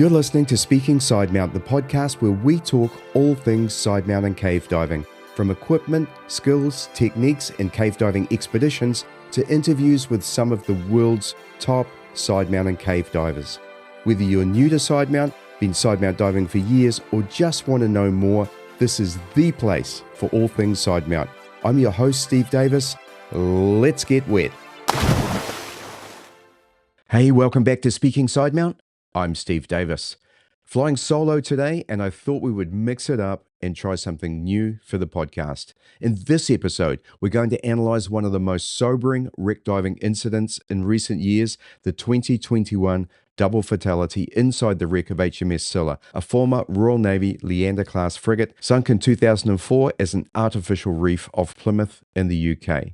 You're listening to Speaking Sidemount, the podcast where we talk all things sidemount and cave diving, from equipment, skills, techniques, and cave diving expeditions to interviews with some of the world's top sidemount and cave divers. Whether you're new to sidemount, been sidemount diving for years, or just want to know more, this is the place for all things sidemount. I'm your host, Steve Davis. Let's get wet. Hey, welcome back to Speaking Sidemount. I'm Steve Davis. Flying solo today, and I thought we would mix it up and try something new for the podcast. In this episode, we're going to analyze one of the most sobering wreck diving incidents in recent years, the 2021 double fatality inside the wreck of HMS Scylla, a former Royal Navy Leander-class frigate sunk in 2004 as an artificial reef off Plymouth in the UK.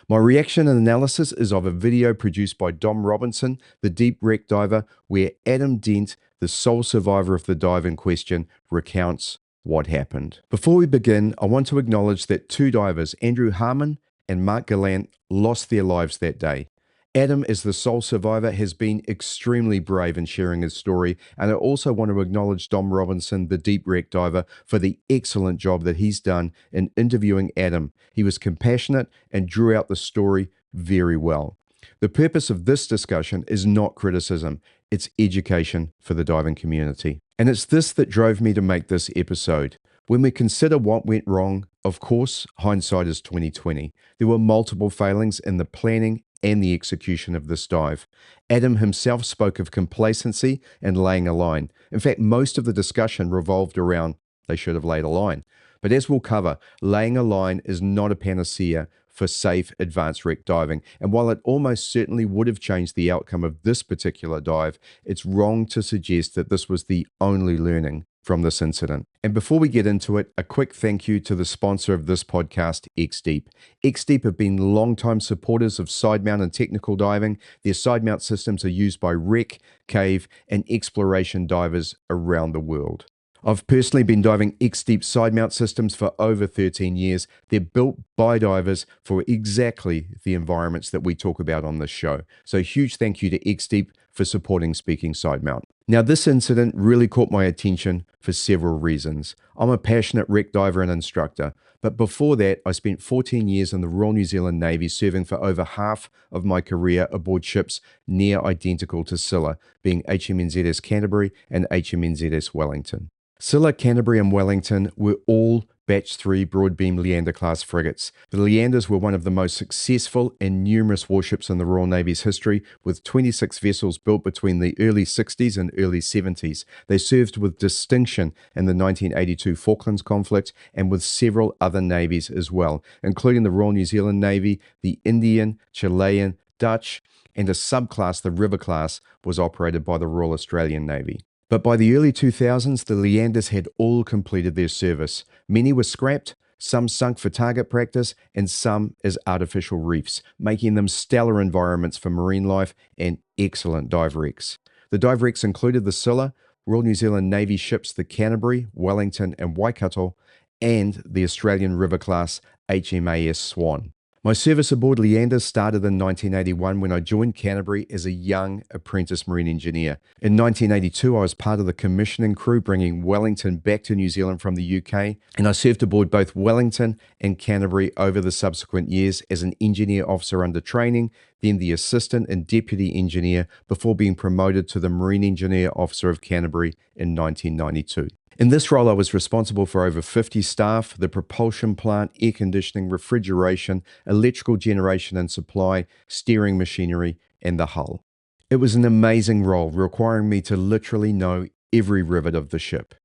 My reaction and analysis is of a video produced by Dom Robinson, the deep wreck diver, where Adam Dent, the sole survivor of the dive in question, recounts what happened. Before we begin, I want to acknowledge that two divers, Andrew Harmon and Mark Gallant, lost their lives that day. Adam, as the sole survivor, has been extremely brave in sharing his story, and I also want to acknowledge Dom Robinson, the deep wreck diver, for the excellent job that he's done in interviewing Adam. He was compassionate and drew out the story very well. The purpose of this discussion is not criticism, it's education for the diving community. And it's this that drove me to make this episode. When we consider what went wrong, of course, hindsight is 2020. There were multiple failings in the planning and the execution of this dive. Adam himself spoke of complacency and laying a line. In fact, most of the discussion revolved around they should have laid a line. But as we'll cover, laying a line is not a panacea for safe advanced wreck diving. And while it almost certainly would have changed the outcome of this particular dive, it's wrong to suggest that this was the only learning from this incident. And before we get into it, a quick thank you to the sponsor of this podcast, XDEEP. XDEEP have been longtime supporters of sidemount and technical diving. Their sidemount systems are used by wreck, cave, and exploration divers around the world. I've personally been diving XDEEP sidemount systems for over 13 years. They're built by divers for exactly the environments that we talk about on this show. So huge thank you to XDEEP for supporting Speaking Sidemount. Now, this incident really caught my attention for several reasons. I'm a passionate wreck diver and instructor, but before that, I spent 14 years in the Royal New Zealand Navy, serving for over half of my career aboard ships near identical to Scylla, being HMNZS Canterbury and HMNZS Wellington. Scylla, Canterbury, and Wellington were all Batch 3 broad-beam Leander-class frigates. The Leanders were one of the most successful and numerous warships in the Royal Navy's history, with 26 vessels built between the early 60s and early 70s. They served with distinction in the 1982 Falklands conflict and with several other navies as well, including the Royal New Zealand Navy, the Indian, Chilean, Dutch, and a subclass, the River-class, was operated by the Royal Australian Navy. But by the early 2000s, the Leanders had all completed their service. Many were scrapped, some sunk for target practice, and some as artificial reefs, making them stellar environments for marine life and excellent dive wrecks. The dive wrecks included the Scylla, Royal New Zealand Navy ships the Canterbury, Wellington, and Waikato, and the Australian River-class HMAS Swan. My service aboard Leander started in 1981 when I joined Canterbury as a young apprentice marine engineer. In 1982, I was part of the commissioning crew bringing Wellington back to New Zealand from the UK, and I served aboard both Wellington and Canterbury over the subsequent years as an engineer officer under training, then the assistant and deputy engineer before being promoted to the marine engineer officer of Canterbury in 1992. In this role, I was responsible for over 50 staff, the propulsion plant, air conditioning, refrigeration, electrical generation and supply, steering machinery, and the hull. It was an amazing role, requiring me to literally know every rivet of the ship.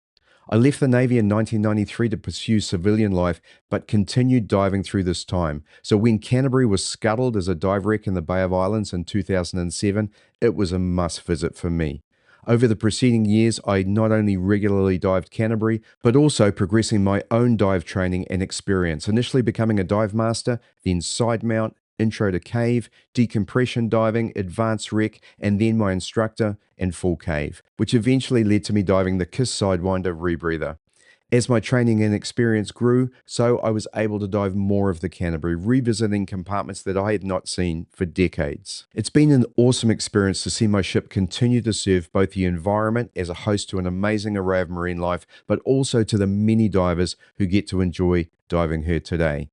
I left the Navy in 1993 to pursue civilian life, but continued diving through this time. So when Canterbury was scuttled as a dive wreck in the Bay of Islands in 2007, it was a must visit for me. Over the preceding years, I not only regularly dived Canterbury, but also progressing my own dive training and experience, initially becoming a dive master, then sidemount, intro to cave, decompression diving, advanced wreck, and then my instructor and full cave, which eventually led to me diving the KISS Sidewinder rebreather. As my training and experience grew, so I was able to dive more of the Canterbury, revisiting compartments that I had not seen for decades. It's been an awesome experience to see my ship continue to serve both the environment as a host to an amazing array of marine life, but also to the many divers who get to enjoy diving her today.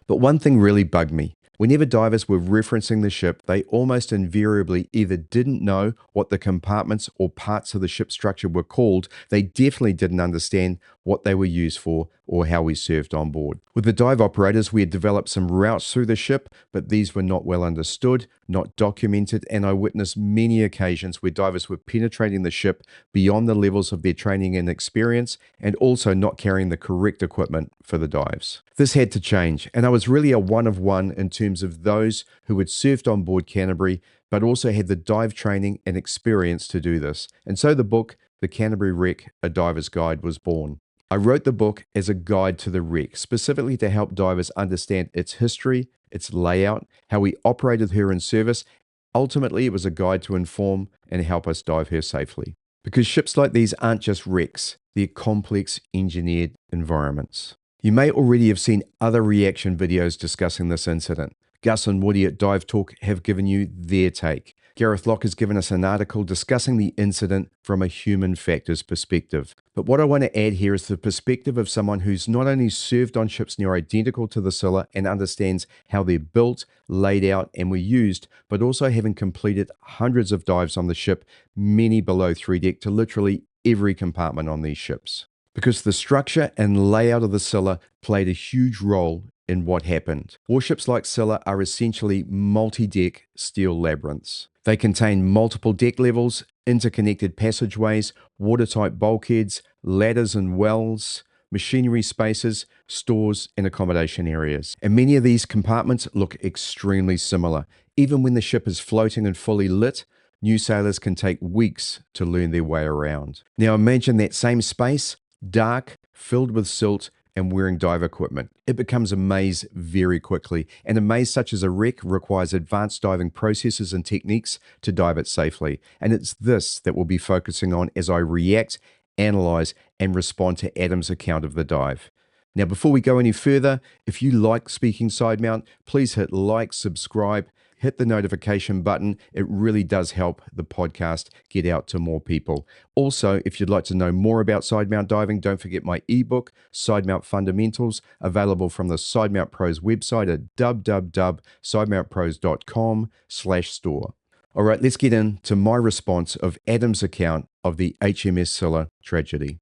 But one thing really bugged me. Whenever divers were referencing the ship, they almost invariably either didn't know what the compartments or parts of the ship structure were called, they definitely didn't understand what they were used for or how we served on board. With the dive operators, we had developed some routes through the ship, but these were not well understood, not documented, and I witnessed many occasions where divers were penetrating the ship beyond the levels of their training and experience, and also not carrying the correct equipment for the dives. This had to change, and I was really a one of one in terms of those who had served on board Canterbury, but also had the dive training and experience to do this. And so the book, The Canterbury Wreck, A Diver's Guide, was born. I wrote the book as a guide to the wreck, specifically to help divers understand its history, its layout, how we operated her in service. Ultimately, it was a guide to inform and help us dive her safely. Because ships like these aren't just wrecks, they're complex engineered environments. You may already have seen other reaction videos discussing this incident. Gus and Woody at Dive Talk have given you their take. Gareth Locke has given us an article discussing the incident from a human factors perspective. But what I want to add here is the perspective of someone who's not only served on ships near identical to the Scylla and understands how they're built, laid out, and were used, but also having completed hundreds of dives on the ship, many below 3 deck, to literally every compartment on these ships. Because the structure and layout of the Scylla played a huge role in what happened. Warships like Scylla are essentially multi-deck steel labyrinths. They contain multiple deck levels, interconnected passageways, watertight bulkheads, ladders and wells, machinery spaces, stores, and accommodation areas. And many of these compartments look extremely similar. Even when the ship is floating and fully lit, new sailors can take weeks to learn their way around. Now imagine that same space, dark, filled with silt, and wearing dive equipment. It becomes a maze very quickly, and a maze such as a wreck requires advanced diving processes and techniques to dive it safely. And it's this that we'll be focusing on as I react, analyze, and respond to Adam's account of the dive. Now, before we go any further, if you like Speaking Sidemount, please hit like, subscribe, hit the notification button. It really does help the podcast get out to more people. Also, if you'd like to know more about Sidemount diving, don't forget my ebook, Sidemount Fundamentals, available from the Sidemount Pros website at www.sidemountpros.com/store. All right, let's get into my response of Adam's account of the HMS Scylla tragedy.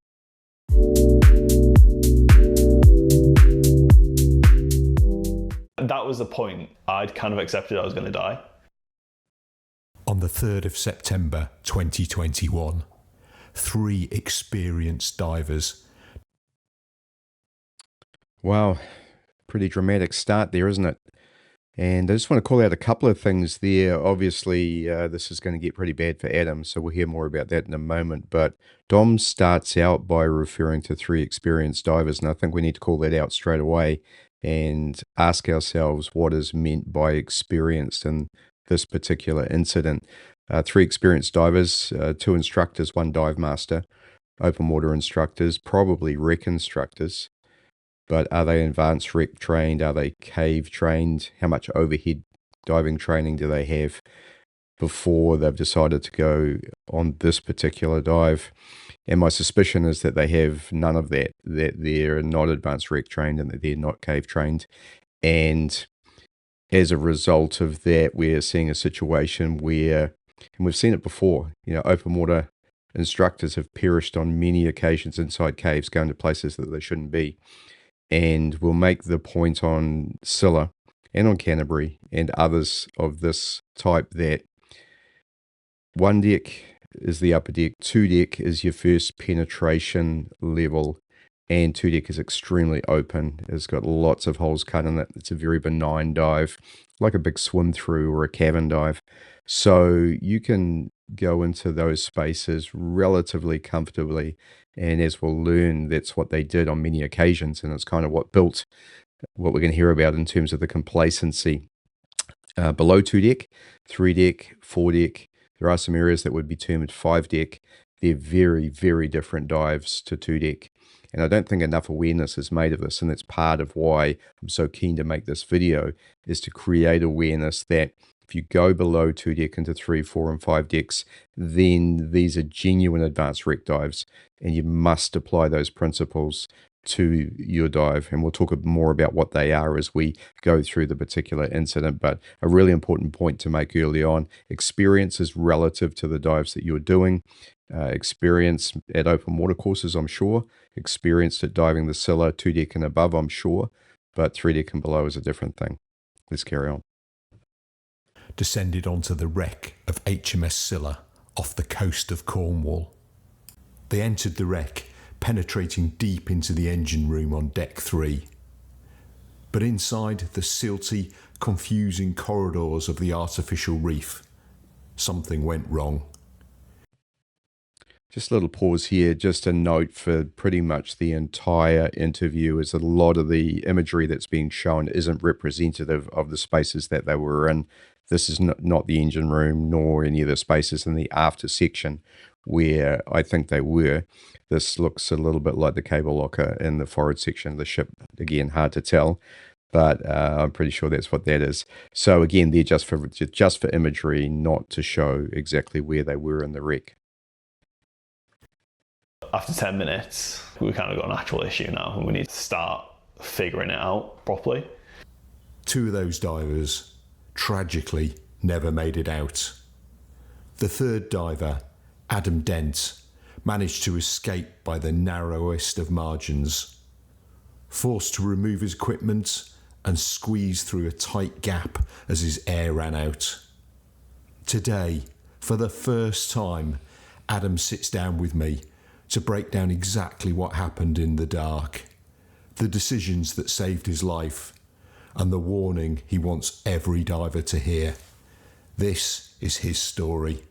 That was the point. I'd kind of accepted I was going to die. On the 3rd of September 2021, 3 experienced divers. Wow, pretty dramatic start there, isn't it? And I just want to call out a couple of things there. Obviously, this is going to get pretty bad for Adam, so we'll hear more about that in a moment. But Dom starts out by referring to 3 experienced divers, and I think we need to call that out straight away and ask ourselves what is meant by experienced in this particular incident. 3 experienced divers, 2 instructors, 1 dive master, open water instructors, probably wreck instructors. But are they advanced wreck trained? Are they cave trained? How much overhead diving training do they have before they've decided to go on this particular dive? And my suspicion is that they have none of that, that they're not advanced wreck trained and that they're not cave trained. And as a result of that, we're seeing a situation where, and we've seen it before, open water instructors have perished on many occasions inside caves, going to places that they shouldn't be. And we'll make the point on Scylla and on Canterbury and others of this type that 1 deck is the upper deck, 2 deck is your first penetration level, and 2 deck is extremely open. It's got lots of holes cut in it. It's a very benign dive, like a big swim through or a cabin dive. So you can go into those spaces relatively comfortably. And as we'll learn, that's what they did on many occasions. And it's kind of what built what we're going to hear about in terms of the complacency. Below 2 deck, 3 deck, 4 deck, there are some areas that would be termed 5 deck. They're very, very different dives to 2 deck. And I don't think enough awareness is made of this. And that's part of why I'm so keen to make this video, is to create awareness that if you go below 2 deck into 3, 4, and 5 decks, then these are genuine advanced wreck dives, and you must apply those principles to your dive. And we'll talk more about what they are as we go through the particular incident. But a really important point to make early on: experience is relative to the dives that you're doing. Experience at open water courses, I'm sure. Experience at diving the Scylla 2 deck and above, I'm sure. But 3 deck and below is a different thing. Let's carry on. Descended onto the wreck of HMS Scylla off the coast of Cornwall. They entered the wreck, penetrating deep into the engine room on deck 3. But inside the silty, confusing corridors of the artificial reef, something went wrong. Just a little pause here, just a note for pretty much the entire interview, is that a lot of the imagery that's being shown isn't representative of the spaces that they were in. This is not the engine room, nor any of the spaces in the after section where I think they were. This looks a little bit like the cable locker in the forward section of the ship. Again, hard to tell, but I'm pretty sure that's what that is. So again, they're just for imagery, not to show exactly where they were in the wreck. After 10 minutes, we kind of got an actual issue now, and we need to start figuring it out properly. 2 of those divers tragically never made it out. The 3rd diver, Adam Dent, managed to escape by the narrowest of margins. Forced to remove his equipment and squeeze through a tight gap as his air ran out. Today, for the first time, Adam sits down with me to break down exactly what happened in the dark, the decisions that saved his life, and the warning he wants every diver to hear. This is his story.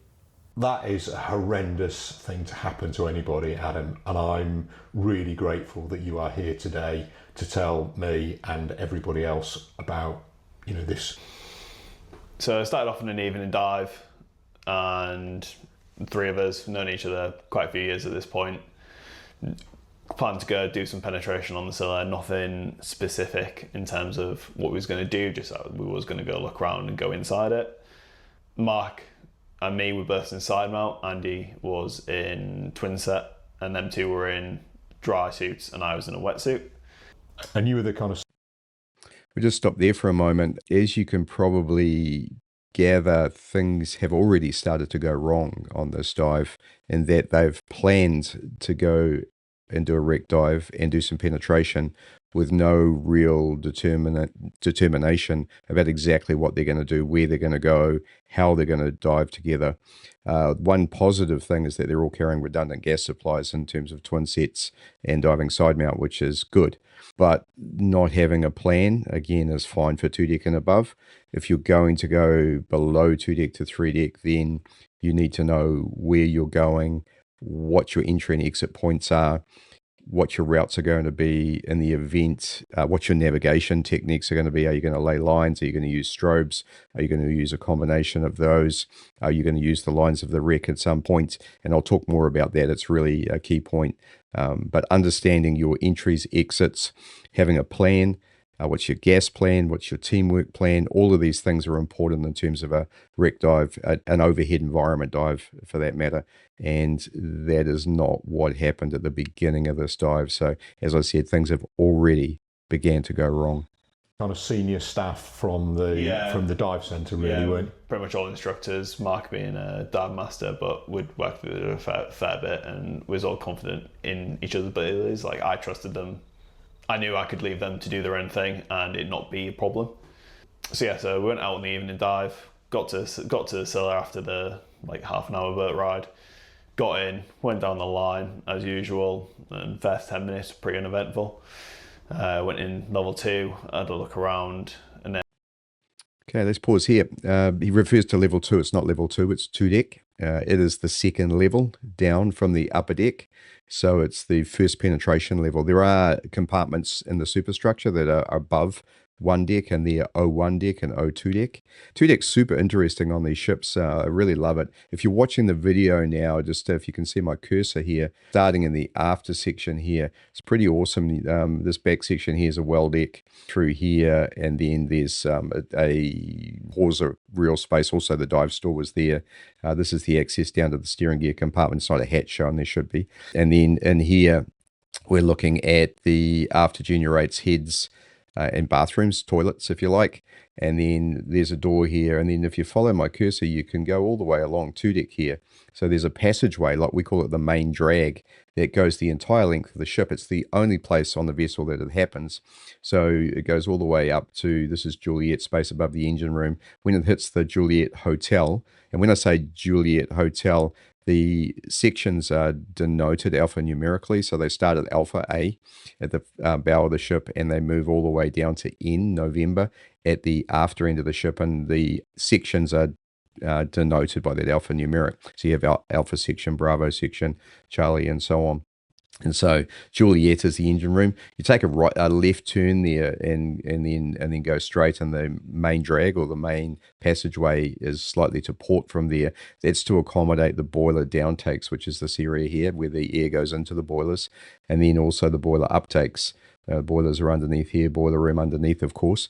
That is a horrendous thing to happen to anybody, Adam, and I'm really grateful that you are here today to tell me and everybody else about, this. So I started off in an evening dive, and the 3 of us known each other quite a few years at this point. Planned to go do some penetration on the Scylla, nothing specific in terms of what we was going to do, just that we was going to go look around and go inside it. Mark and me were both in Sidemount. Andy was in twin set, and them 2 were in dry suits, and I was in a wetsuit. And you were the kind of... We'll just stop there for a moment. As you can probably gather, things have already started to go wrong on this dive, in that they've planned to go and do a wreck dive and do some penetration with no real determination about exactly what they're going to do, where they're going to go, how they're going to dive together. One positive thing is that they're all carrying redundant gas supplies in terms of twin sets and diving side mount, which is good. But not having a plan, again, is fine for 2 deck and above. If you're going to go below 2 deck to 3 deck, then you need to know where you're going, what your entry and exit points are, what your routes are going to be in the event, what your navigation techniques are going to be. Are you going to lay lines? Are you going to use strobes? Are you going to use a combination of those? Are you going to use the lines of the wreck at some point? And I'll talk more about that. It's really a key point. But understanding your entries, exits, having a plan, what's your gas plan, what's your teamwork plan, all of these things are important in terms of a wreck dive, an overhead environment dive for that matter. And that is not what happened at the beginning of this dive. So as I said, things have already began to go wrong. Kind of senior staff from the dive centre, really, weren't? Pretty much all instructors, Mark being a dive master, but we'd worked with it a fair bit, and we was all confident in each other's abilities. Like, I trusted them. I knew I could leave them to do their own thing and it not be a problem. So we went out on the evening dive, got to the Scylla after the half an hour boat ride, got in, went down the line as usual, and first 10 minutes pretty uneventful. Went in level 2, had a look around, and then... Okay, let's pause here. He refers to level 2. It's not level 2, it's 2 deck. It is the second level down from the upper deck. So it's the first penetration level. There are compartments in the superstructure that are above 1 deck and their O1 deck and O2 deck. 2 deck's super interesting on these ships. I really love it. If you're watching the video now, just if you can see my cursor here, starting in the after section here, it's pretty awesome. This back section here is a well deck through here, and then there's a hawser real space. Also, the dive store was there. This is the access down to the steering gear compartment. It's not a hatch shown, there should be. And then in here, we're looking at the after junior rates heads and bathrooms, toilets, if you like. And then there's a door here. And then if you follow my cursor, you can go all the way along 2 deck here. So there's a passageway, like we call it the main drag, that goes the entire length of the ship. It's the only place on the vessel that it happens. So it goes all the way up to, this is Juliet space above the engine room. When it hits the Juliet Hotel, and when I say Juliet Hotel, the sections are denoted alphanumerically, so they start at Alpha A at the bow of the ship, and they move all the way down to N, November, at the after end of the ship, and the sections are denoted by that alphanumeric. So you have Alpha section, Bravo section, Charlie, and so on. And so Juliet is the engine room. You take a left turn there, and then go straight, and the main drag or the main passageway is slightly to port from there. That's to accommodate the boiler downtakes, which is this area here where the air goes into the boilers, and then also the boiler uptakes. Boilers are underneath here, boiler room underneath, of course.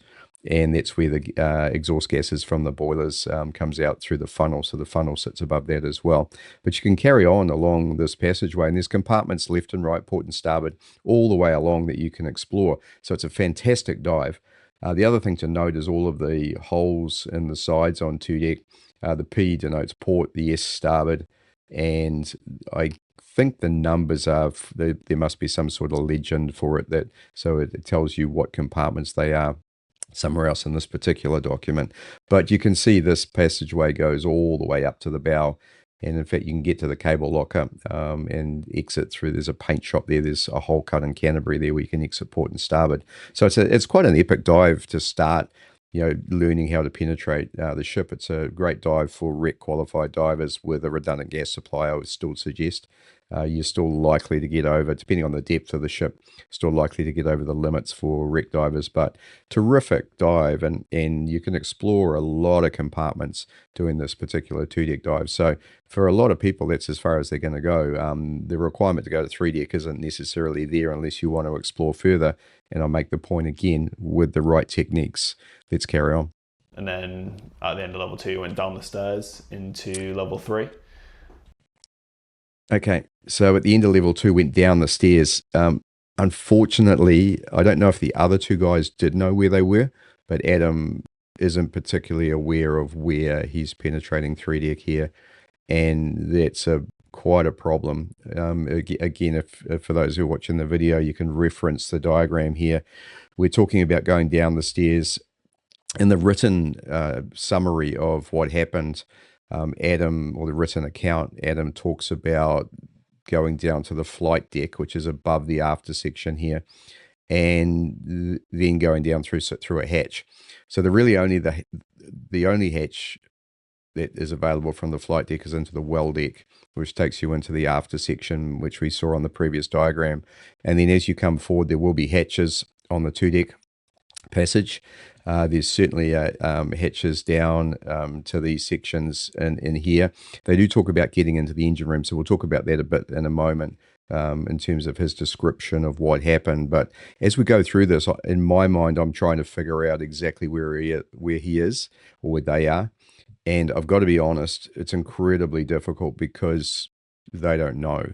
And that's where the exhaust gases from the boilers comes out through the funnel. So the funnel sits above that as well. But you can carry on along this passageway, and there's compartments left and right, port and starboard, all the way along that you can explore. So it's a fantastic dive. The other thing to note is all of the holes in the sides on 2 deck. The P denotes port, the S starboard, and I think the numbers are, there must be some sort of legend for it, that so it tells you what compartments they are somewhere else in this particular document. But you can see this passageway goes all the way up to the bow, and in fact you can get to the cable locker and exit through. There's a paint shop there, there's a hole cut in Canterbury there where you can exit port and starboard. So it's quite an epic dive to start, learning how to penetrate the ship. It's a great dive for REC qualified divers with a redundant gas supply, I would still suggest. You're still likely to get over, depending on the depth of the ship, still likely to get over the limits for REC divers, but terrific dive, and you can explore a lot of compartments doing this particular 2 deck dive. So for a lot of people, that's as far as they're going to go. The requirement to go to 3 deck isn't necessarily there unless you want to explore further, and I'll make the point again, with the right techniques. Let's carry on. And then at the end of level 2, went down the stairs into level 3. Okay, so at the end of level 2, went down the stairs. Unfortunately, I don't know if the other 2 guys did know where they were, but Adam isn't particularly aware of where he's penetrating 3 deck here, and that's quite a problem. Again, if for those who are watching the video, you can reference the diagram here. We're talking about going down the stairs. In the written summary of what happened, Adam, or the written account, Adam talks about going down to the flight deck, which is above the after section here, and then going down through a hatch. So the only hatch that is available from the flight deck is into the well deck, which takes you into the after section, which we saw on the previous diagram. And then as you come forward, there will be hatches on the 2 deck passage. There's certainly hatches down to these sections in here. They do talk about getting into the engine room, so we'll talk about that a bit in a moment in terms of his description of what happened. But as we go through this, in my mind, I'm trying to figure out exactly where he is, or where they are. And I've got to be honest, it's incredibly difficult because they don't know.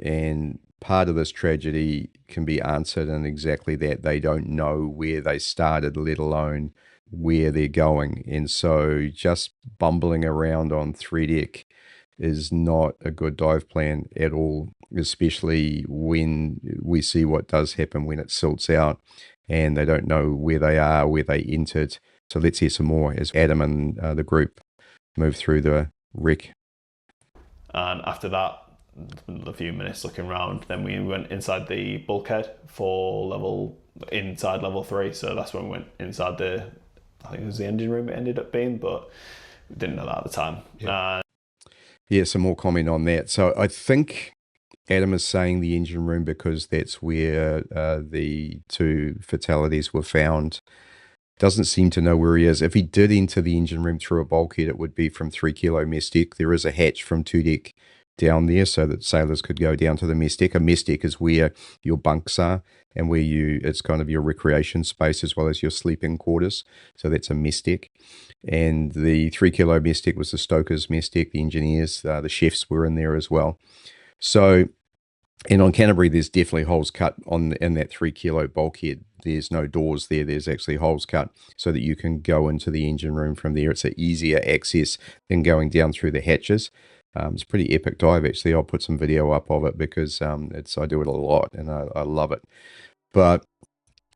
And part of this tragedy can be answered in exactly that. They don't know where they started, let alone where they're going. And so just bumbling around on 3 deck is not a good dive plan at all, especially when we see what does happen when it silts out and they don't know where they are, where they entered. So let's hear some more as Adam and the group move through the wreck. And after that, a few minutes looking around, then we went inside the bulkhead for inside level 3. So that's when we went inside I think it was the engine room it ended up being, but we didn't know that at the time. Yeah, some more comment on that. So I think Adam is saying the engine room because that's where the two fatalities were found. Doesn't seem to know where he is. If he did enter the engine room through a bulkhead, it would be from 3 kilo mess deck. There is a hatch from 2 deck down there so that sailors could go down to the mess deck. A mess deck is where your bunks are and where it's kind of your recreation space as well as your sleeping quarters. So that's a mess deck. And the 3 kilo mess deck was the stoker's mess deck. The engineers, the chefs were in there as well. So, and on Canterbury, there's definitely holes cut in that 3 kilo bulkhead. There's no doors there. There's actually holes cut so that you can go into the engine room from there. It's an easier access than going down through the hatches. It's a pretty epic dive, actually. I'll put some video up of it because I do it a lot and I love it. But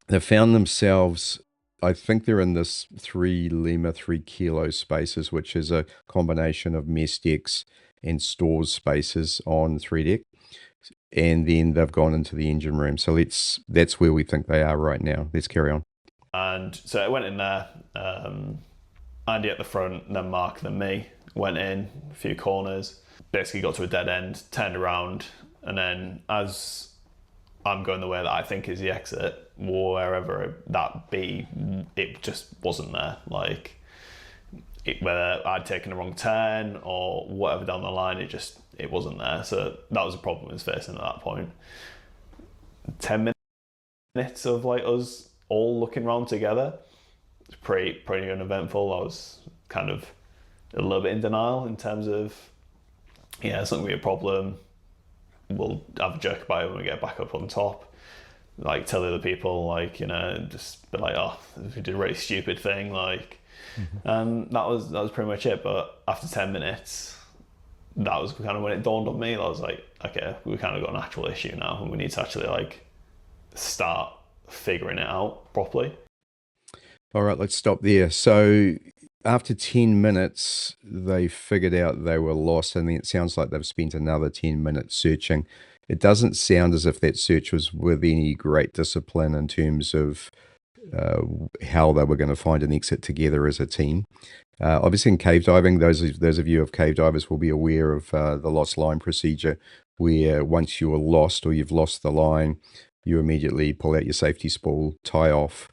they found themselves, I think they're in this 3 kilo spaces, which is a combination of mess decks and stores spaces on 3 deck. And then they've gone into the engine room. So that's where we think they are right now. Let's carry on. And so I went in there, Andy at the front, then Mark, then me. Went in, a few corners, basically got to a dead end, turned around, and then as I'm going the way that I think is the exit, wherever that be, it just wasn't there. Like, whether I'd taken a wrong turn or whatever down the line, it wasn't there. So that was a problem I was facing at that point. 10 minutes of like us all looking around together. It's pretty uneventful. I was kind of a little bit in denial in terms of, it's not going to be a problem. We'll have a joke about it when we get back up on top. Like, tell the other people, like, just be like, oh, we did a really stupid thing, like. And that was pretty much it. But after 10 minutes, that was kind of when it dawned on me. I was like, okay, we've kind of got an actual issue now, and we need to actually like start figuring it out properly. All right, let's stop there. So after 10 minutes, they figured out they were lost, and then it sounds like they've spent another 10 minutes searching. It doesn't sound as if that search was with any great discipline in terms of how they were going to find an exit together as a team. Obviously in cave diving, those of you of cave divers will be aware of the lost line procedure, where once you're lost or you've lost the line, you immediately pull out your safety spool, tie off,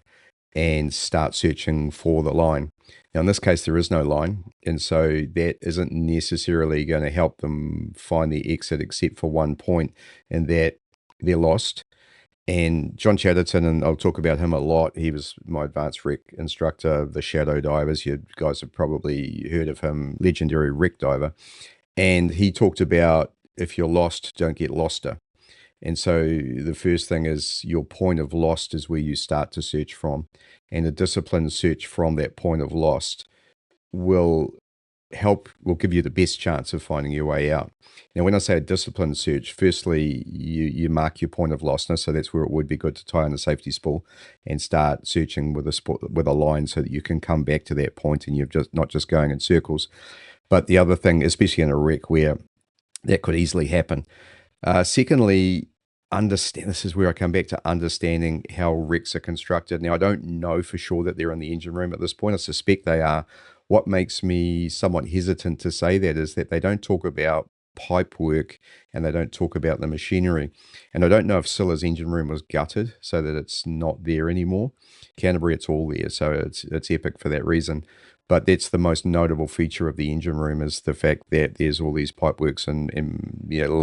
and start searching for the line. Now, in this case, there is no line, and so that isn't necessarily going to help them find the exit except for one point, and that they're lost. And John Chatterton, and I'll talk about him a lot, he was my advanced wreck instructor, the shadow divers. You guys have probably heard of him, legendary wreck diver. And he talked about, if you're lost, don't get loster. And so the first thing is your point of lost is where you start to search from. And a disciplined search from that point of lost will give you the best chance of finding your way out. Now, when I say a disciplined search, firstly, you mark your point of lostness, so that's where it would be good to tie on a safety spool and start searching with a line so that you can come back to that point and you're just not just going in circles. But the other thing, especially in a wreck where that could easily happen. Secondly, this is where I come back to understanding how wrecks are constructed. Now, I don't know for sure that they're in the engine room at this point. I suspect they are. What makes me somewhat hesitant to say that is that they don't talk about pipe work and they don't talk about the machinery. And I don't know if Scylla's engine room was gutted so that it's not there anymore. Canterbury, it's all there, so it's epic for that reason. But that's the most notable feature of the engine room, is the fact that there's all these pipeworks and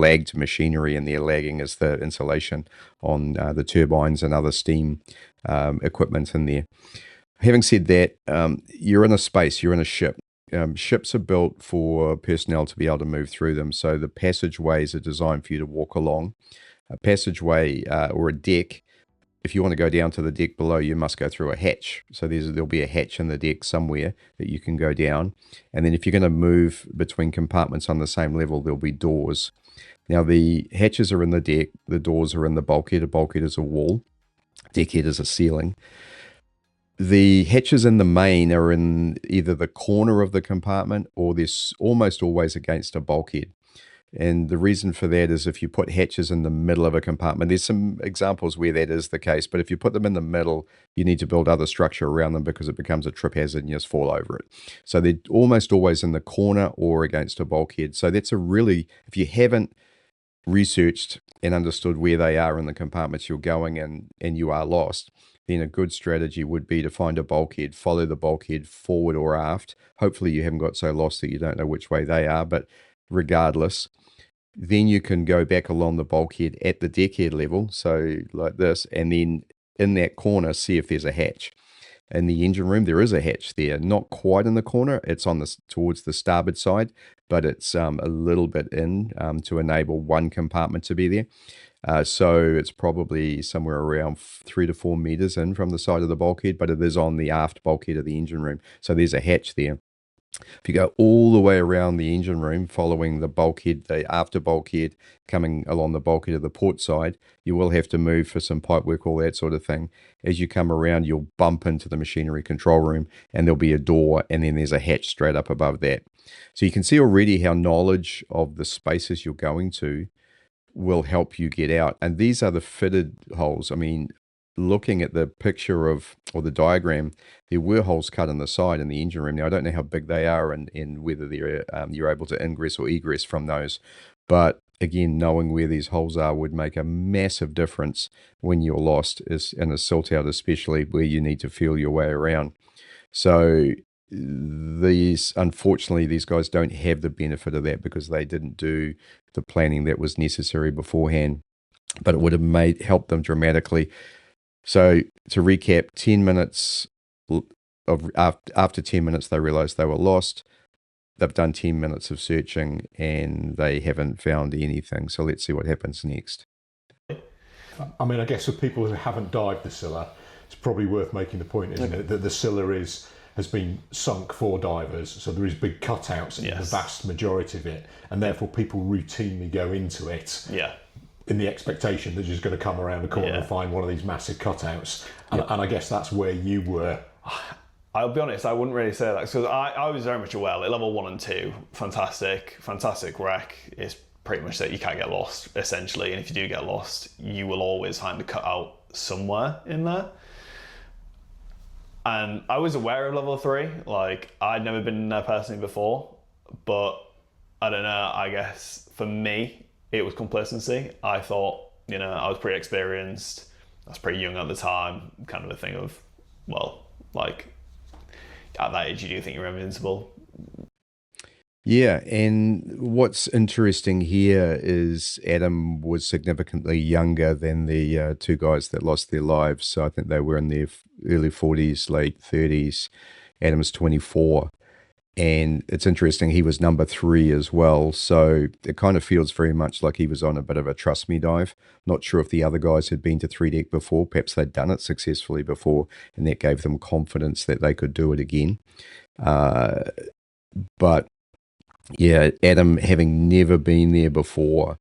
lagged machinery, and their lagging is the insulation on the turbines and other steam equipment in there. Having said that, you're in a space, you're in a ship. Ships are built for personnel to be able to move through them, so the passageways are designed for you to walk along. A passageway or a deck, if you want to go down to the deck below, you must go through a hatch. So there'll be a hatch in the deck somewhere that you can go down. And then if you're going to move between compartments on the same level, there'll be doors. Now, the hatches are in the deck. The doors are in the bulkhead. A bulkhead is a wall. Deckhead is a ceiling. The hatches in the main are in either the corner of the compartment or they're almost always against a bulkhead. And the reason for that is if you put hatches in the middle of a compartment, there's some examples where that is the case, but if you put them in the middle, you need to build other structure around them because it becomes a trip hazard and you just fall over it. So they're almost always in the corner or against a bulkhead. So that's if you haven't researched and understood where they are in the compartments you're going in, and you are lost, then a good strategy would be to find a bulkhead, follow the bulkhead forward or aft. Hopefully you haven't got so lost that you don't know which way they are, but regardless, then you can go back along the bulkhead at the deckhead level, so like this, and then in that corner see if there's a hatch. In the engine room, there is a hatch there, not quite in the corner. It's on the towards the starboard side, but it's a little bit in to enable one compartment to be there. So it's probably somewhere around 3 to 4 meters in from the side of the bulkhead, but it is on the aft bulkhead of the engine room. So there's a hatch there. If you go all the way around the engine room, following the bulkhead, the after bulkhead, coming along the bulkhead of the port side, you will have to move for some pipe work, all that sort of thing. As you come around, you'll bump into the machinery control room, and there'll be a door, and then there's a hatch straight up above that. So you can see already how knowledge of the spaces you're going to will help you get out. And these are the fitted holes. I mean, looking at the picture of, or the diagram, there were holes cut in the side in the engine room. Now, I don't know how big they are and whether they're, you're able to ingress or egress from those. But again, knowing where these holes are would make a massive difference when you're lost, in a silt out especially, where you need to feel your way around. So unfortunately, these guys don't have the benefit of that because they didn't do the planning that was necessary beforehand. But it would have helped them dramatically. So to recap, 10 minutes after 10 minutes, they realized they were lost. They've done 10 minutes of searching and they haven't found anything. So let's see what happens next. I mean, I guess for people who haven't dived the Scylla, it's probably worth making the point, isn't it, that the Scylla has been sunk for divers, so there is big cutouts in the vast majority of it, and therefore people routinely go into it. Yeah. In the expectation they're just going to come around the corner and find one of these massive cutouts. And I guess that's where you were. I'll be honest, I wouldn't really say that, because I was very much aware, like level 1 and 2, fantastic wreck. It's pretty much that you can't get lost, essentially, and if you do get lost, you will always find a cutout somewhere in there. And I was aware of level 3, like I'd never been in there personally before, but I don't know, I guess for me, it was complacency. I thought, I was pretty experienced. I was pretty young at the time, kind of a thing of, well, like, at that age, you do think you're invincible. Yeah, and what's interesting here is Adam was significantly younger than the two guys that lost their lives. So I think they were in their early 40s, late 30s. Adam's 24. And it's interesting, he was number 3 as well. So it kind of feels very much like he was on a bit of a trust me dive. Not sure if the other guys had been to 3-deck before. Perhaps they'd done it successfully before, and that gave them confidence that they could do it again. But yeah, Adam, having never been there before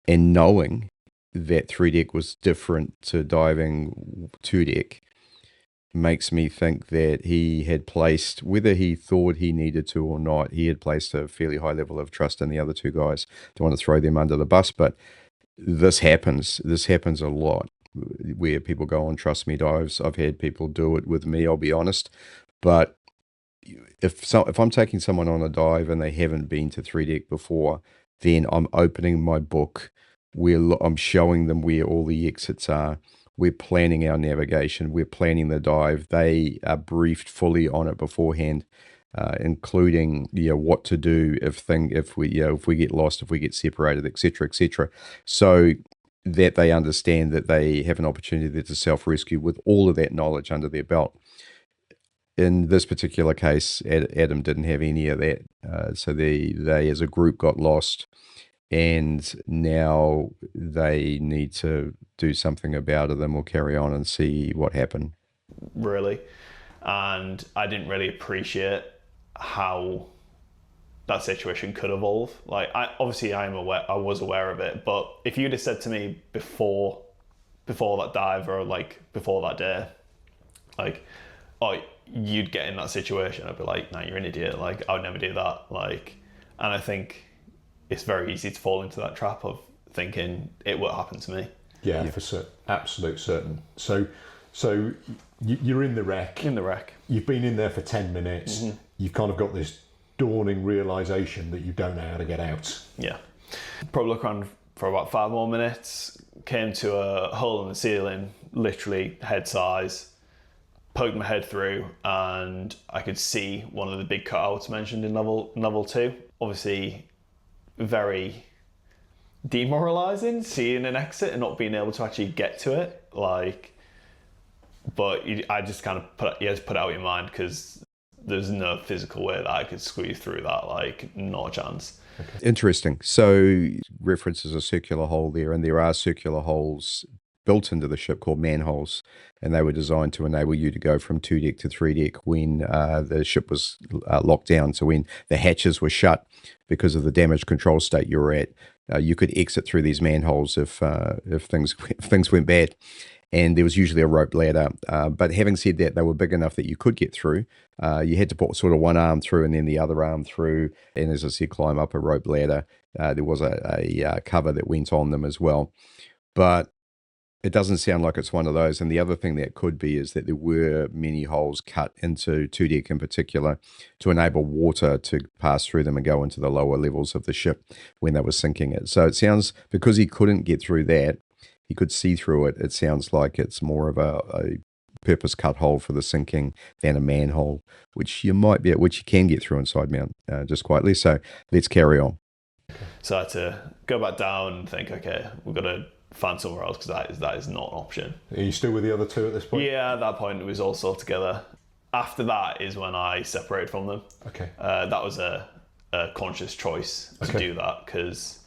and knowing that 3-deck was different to diving 2-deck, makes me think that he had placed, whether he thought he needed to or not, he had placed a fairly high level of trust in the other two guys. Don't want to throw them under the bus, but this happens. This happens a lot where people go on trust me dives. I've had people do it with me, I'll be honest. But if I'm taking someone on a dive and they haven't been to 3-deck before, then I'm opening my book where I'm showing them where all the exits are. We're planning our navigation. We're planning the dive. They are briefed fully on it beforehand, including what to do if we get lost, if we get separated, etc., so that they understand that they have an opportunity to self-rescue with all of that knowledge under their belt. In this particular case, Adam didn't have any of that, so they as a group got lost. And now they need to do something about it, then we'll carry on and see what happened. Really. And I didn't really appreciate how that situation could evolve. Like, I was aware of it, but if you'd have said to me before that dive, or like before that day, like, oh, you'd get in that situation, I'd be like, no, you're an idiot. Like, I would never do that. Like, and I think it's very easy to fall into that trap of thinking it won't happen to me. Yeah, for certain, absolute certain. So you're in the wreck. In the wreck. You've been in there for 10 minutes. Mm-hmm. You've kind of got this dawning realization that you don't know how to get out. Yeah. Probably look around for about 5 more minutes, came to a hole in the ceiling, literally head size, poked my head through, and I could see one of the big cutouts mentioned in level 2. Obviously, very demoralizing seeing an exit and not being able to actually get to it. But I just kind of put it out of your mind, because there's no physical way that I could squeeze through that, not a chance. Okay. Interesting. So references a circular hole there, and there are circular holes built into the ship called manholes, and they were designed to enable you to go from 2 deck to 3 deck when the ship was locked down. So when the hatches were shut because of the damage control state you were at, you could exit through these manholes if things went bad. And there was usually a rope ladder. But having said that, they were big enough that you could get through. You had to put sort of one arm through and then the other arm through. And as I said, climb up a rope ladder. There was a cover that went on them as well. But it doesn't sound like it's one of those. And the other thing that could be is that there were many holes cut into 2 deck in particular to enable water to pass through them and go into the lower levels of the ship when they were sinking it. So it sounds, because he couldn't get through that, he could see through it. It sounds like it's more of a purpose cut hole for the sinking than a manhole, which you can get through in Sidemount just quietly. So let's carry on. So I had to go back down and think, okay, we've got to find somewhere else, because that is not an option. Are you still with the other 2 at this point? Yeah, at that point it was all still together. After that is when I separated from them. Okay. That was a conscious choice to do that, because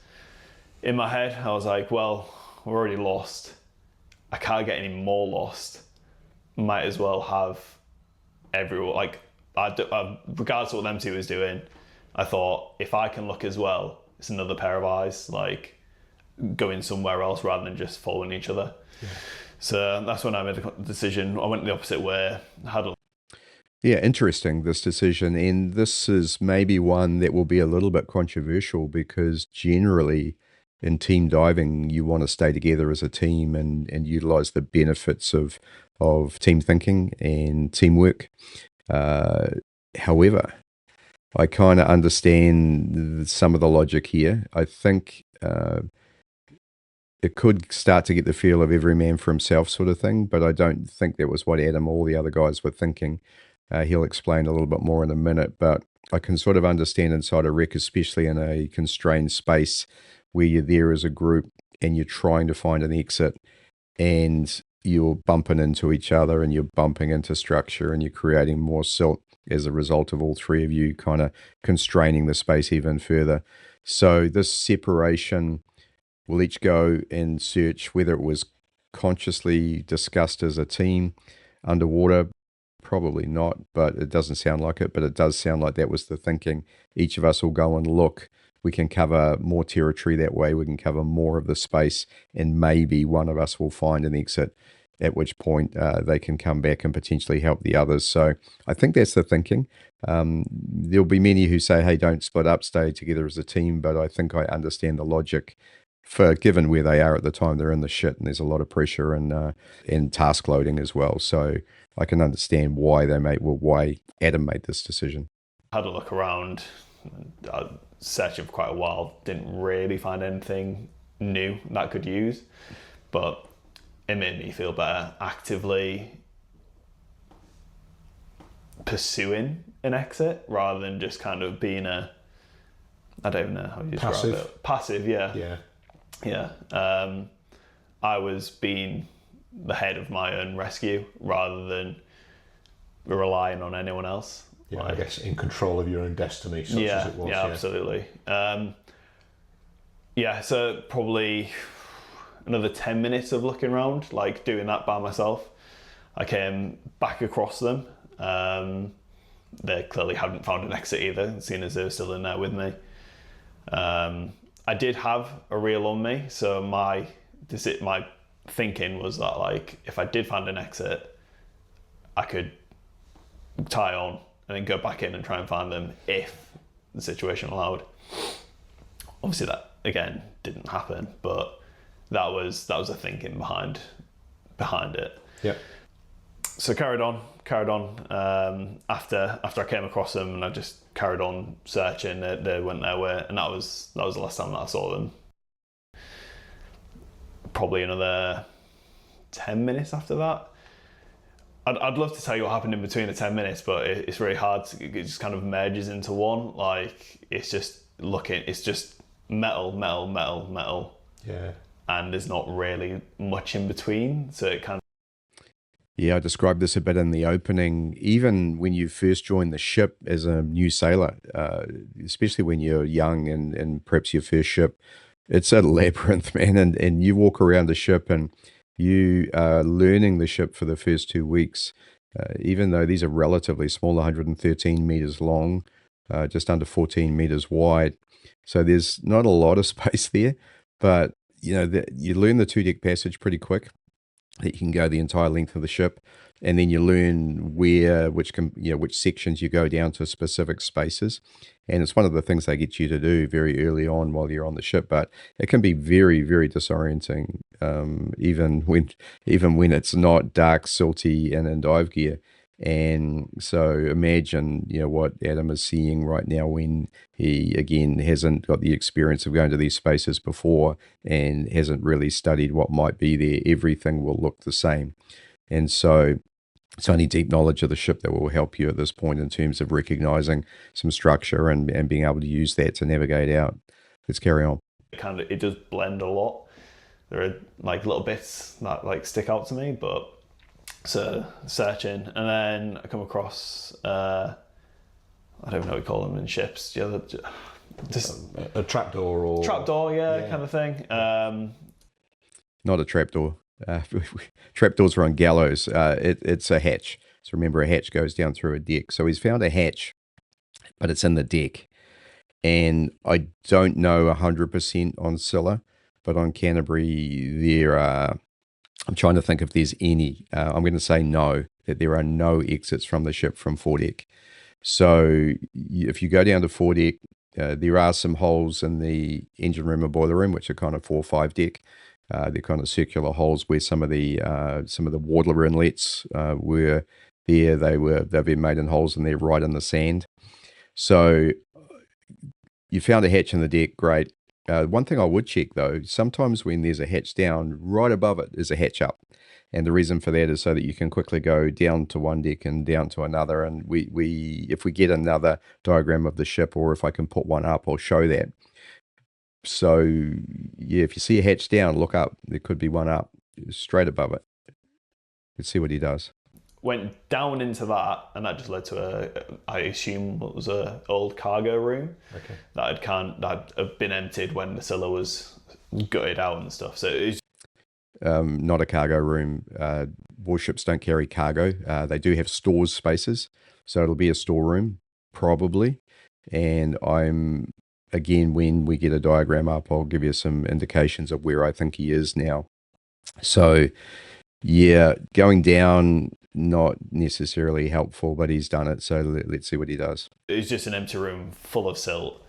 in my head I was like, well, we're already lost. I can't get any more lost. Might as well have everyone, regardless of what them 2 was doing, I thought, if I can look as well, it's another pair of eyes, going somewhere else rather than just following each other. Yeah. So that's when I made the decision. I went the opposite way. Yeah, interesting, this decision. And this is maybe one that will be a little bit controversial, because generally in team diving, you want to stay together as a team and utilize the benefits of team thinking and teamwork. However, I kind of understand some of the logic here. I think it could start to get the feel of every man for himself sort of thing, but I don't think that was what Adam or all the other guys were thinking. He'll explain a little bit more in a minute, but I can sort of understand inside a wreck, especially in a constrained space where you're there as a group and you're trying to find an exit, and you're bumping into each other and you're bumping into structure and you're creating more silt as a result of all 3 of you kind of constraining the space even further. So this separation, will each go and search whether it was consciously discussed as a team underwater. Probably not, but it doesn't sound like it. But it does sound like that was the thinking. Each of us will go and look. We can cover more territory that way. We can cover more of the space, and maybe one of us will find an exit, at which point they can come back and potentially help the others. So I think that's the thinking. There'll be many who say, hey, don't split up, stay together as a team. But I think I understand the logic, for given where they are at the time. They're in the shit, and there's a lot of pressure and task loading as well. So I can understand why why Adam made this decision. I had a look around, searching for quite a while, didn't really find anything new that I could use, but it made me feel better actively pursuing an exit rather than just kind of being I don't even know how you describe it. Passive, yeah. I was being the head of my own rescue rather than relying on anyone else. Yeah, I guess in control of your own destiny, such as it was. Yeah, absolutely. So probably another 10 minutes of looking around, doing that by myself. I came back across them. They clearly hadn't found an exit either, seeing as they were still in there with me. I did have a reel on me, so my thinking was that if I did find an exit, I could tie on and then go back in and try and find them if the situation allowed. Obviously that again didn't happen, but that was the thinking behind it. Yeah. So carried on. After I came across them, and I just carried on searching. They went their way, and that was the last time that I saw them. probably another 10 minutes after that. I'd love to tell you what happened in between the 10 minutes, but it's really hard. It just kind of merges into one. Like, it's just metal, metal, metal, metal. Yeah. And there's not really much in between. So it kind of... Yeah, I described this a bit in the opening. Even when you first join the ship as a new sailor, especially when you're young and perhaps your first ship, it's a labyrinth, man. And you walk around the ship and you are learning the ship for the first 2 weeks, even though these are relatively small, 113 meters long, just under 14 meters wide. So there's not a lot of space there, but you learn the two-deck passage pretty quick. That you can go the entire length of the ship, and then you learn which sections you go down to specific spaces, and it's one of the things they get you to do very early on while you're on the ship. But it can be very, very disorienting, even when it's not dark, silty, and in dive gear. And so imagine, what Adam is seeing right now when he, again, hasn't got the experience of going to these spaces before and hasn't really studied what might be there. Everything will look the same. And so it's only deep knowledge of the ship that will help you at this point in terms of recognizing some structure and being able to use that to navigate out. Let's carry on. It does blend a lot. There are like little bits that like stick out to me, but... So searching, and then I come across I don't know what we call them in ships. Just a trapdoor or trapdoor, kind of thing. Not a trapdoor. Trapdoors are on gallows. It's a hatch. So remember, a hatch goes down through a deck. So he's found a hatch, but it's in the deck. And I don't know 100% on Scylla, but on Canterbury there are. I'm trying to think if there's any. I'm going to say no, that there are no exits from the ship from foredeck. So if you go down to foredeck, there are some holes in the engine room and boiler room, which are kind of 4 or 5 deck. They're kind of circular holes where some of the water inlets were there. They've been made in holes and they're right in the sand. So you found a hatch in the deck, great. One thing I would check though, sometimes when there's a hatch down, right above it is a hatch up. And the reason for that is so that you can quickly go down to one deck and down to another. And if we get another diagram of the ship, or if I can put one up, I'll show that. So yeah, if you see a hatch down, look up. There could be one up straight above it. Let's see what he does. Went down into that, and that just led to I assume what was a old cargo room. Okay. that had been emptied when the Scylla was gutted out and stuff. So it's not a cargo room. Warships don't carry cargo. They do have stores spaces, so it'll be a storeroom probably. And again, when we get a diagram up, I'll give you some indications of where I think he is now. So yeah, going down, not necessarily helpful, but he's done it. So let's see what he does. It was just an empty room full of silt,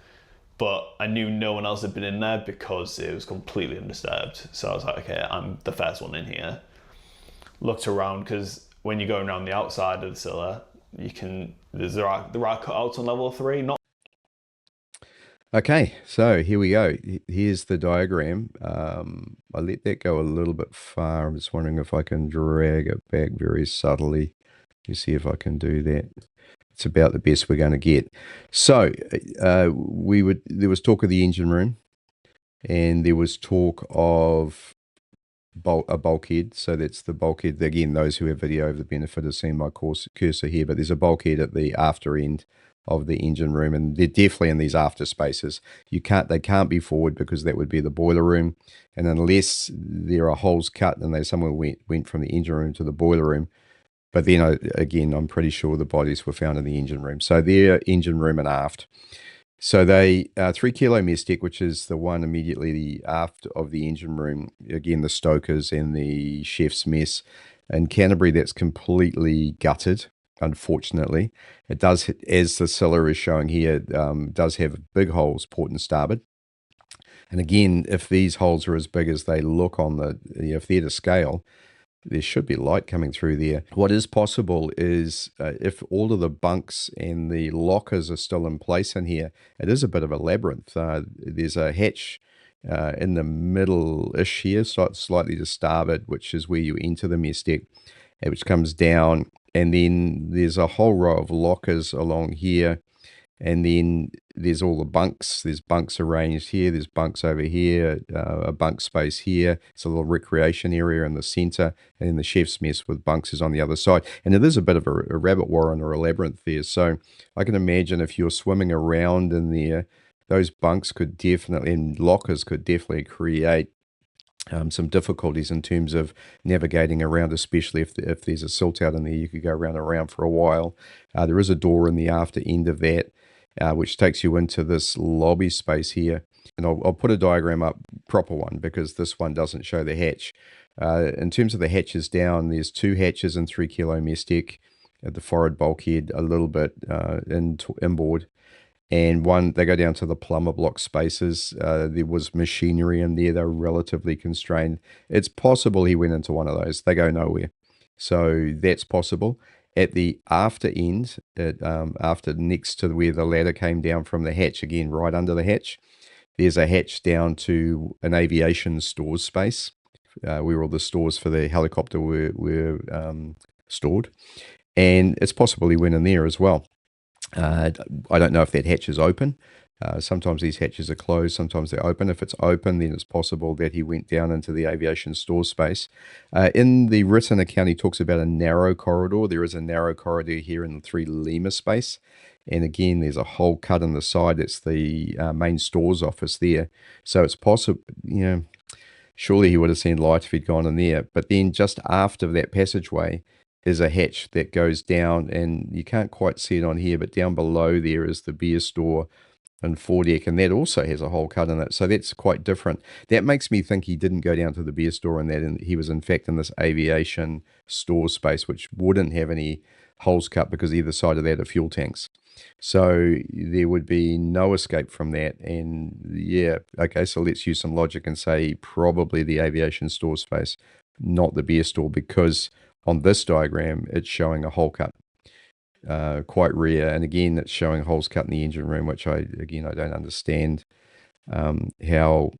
but I knew no one else had been in there because it was completely undisturbed. So I was like, okay, I'm the first one in here. Looked around, because when you're going around the outside of the Scylla, there are cutouts on level 3. Not Okay, so here we go. Here's the diagram. I let that go a little bit far. I'm just wondering if I can drag it back very subtly. You see if I can do that. It's about the best we're going to get. So there was talk of the engine room, and there was talk of a bulkhead. So that's the bulkhead. Again, those who have video have the benefit of seeing my cursor here, but there's a bulkhead at the after end of the engine room, and they're definitely in these after spaces. They can't be forward, because that would be the boiler room, and unless there are holes cut and someone went from the engine room to the boiler room. But then again, I'm pretty sure the bodies were found in the engine room. So they're engine room and aft. So they 3 kilo mess deck, which is the one immediately aft of the engine room. Again, the stokers and the chef's mess. In Canterbury, that's completely gutted. Unfortunately, it does, as the Scylla is showing here, does have big holes port and starboard. And again, if these holes are as big as they look on if they're to scale, there should be light coming through there. What is possible is if all of the bunks and the lockers are still in place in here, it is a bit of a labyrinth. There's a hatch in the middle-ish here, so it's slightly to starboard, which is where you enter the mess deck, which comes down, and then there's a whole row of lockers along here, and then there's all the bunks. There's bunks arranged here, there's bunks over here, a bunk space here. It's a little recreation area in the center, and then the chef's mess with bunks is on the other side. And it is a bit of a rabbit warren or a labyrinth there. So I can imagine if you're swimming around in there, those bunks could definitely, and lockers could definitely create some difficulties in terms of navigating around, especially if there's a silt out in there. You could go around for a while. There is a door in the after end of that, which takes you into this lobby space here. And I'll put a diagram up, proper one, because this one doesn't show the hatch. In terms of the hatches down, there's 2 hatches in 3 kilo mess deck at the forward bulkhead, a little bit inboard. And one, they go down to the plumber block spaces. There was machinery in there. They're relatively constrained. It's possible he went into one of those. They go nowhere. So that's possible. At the after end, after next to where the ladder came down from the hatch, again, right under the hatch, there's a hatch down to an aviation stores space, where all the stores for the helicopter were stored. And it's possible he went in there as well. I don't know if that hatch is open. Sometimes these hatches are closed, sometimes they're open. If it's open, then it's possible that he went down into the aviation store space. In the written account, he talks about a narrow corridor. There is a narrow corridor here in the 3 Lima space. And again, there's a hole cut in the side. It's the main stores office there. So it's possible, surely he would have seen light if he'd gone in there. But then just after that passageway is a hatch that goes down, and you can't quite see it on here, but down below there is the beer store and foredeck, and that also has a hole cut in it. So that's quite different. That makes me think he didn't go down to the beer store and that, and he was in fact in this aviation store space, which wouldn't have any holes cut because either side of that are fuel tanks. So there would be no escape from that. And yeah, okay, so let's use some logic and say probably the aviation store space, not the beer store, because on this diagram, it's showing a hole cut, quite rare. And again, it's showing holes cut in the engine room, which I don't understand how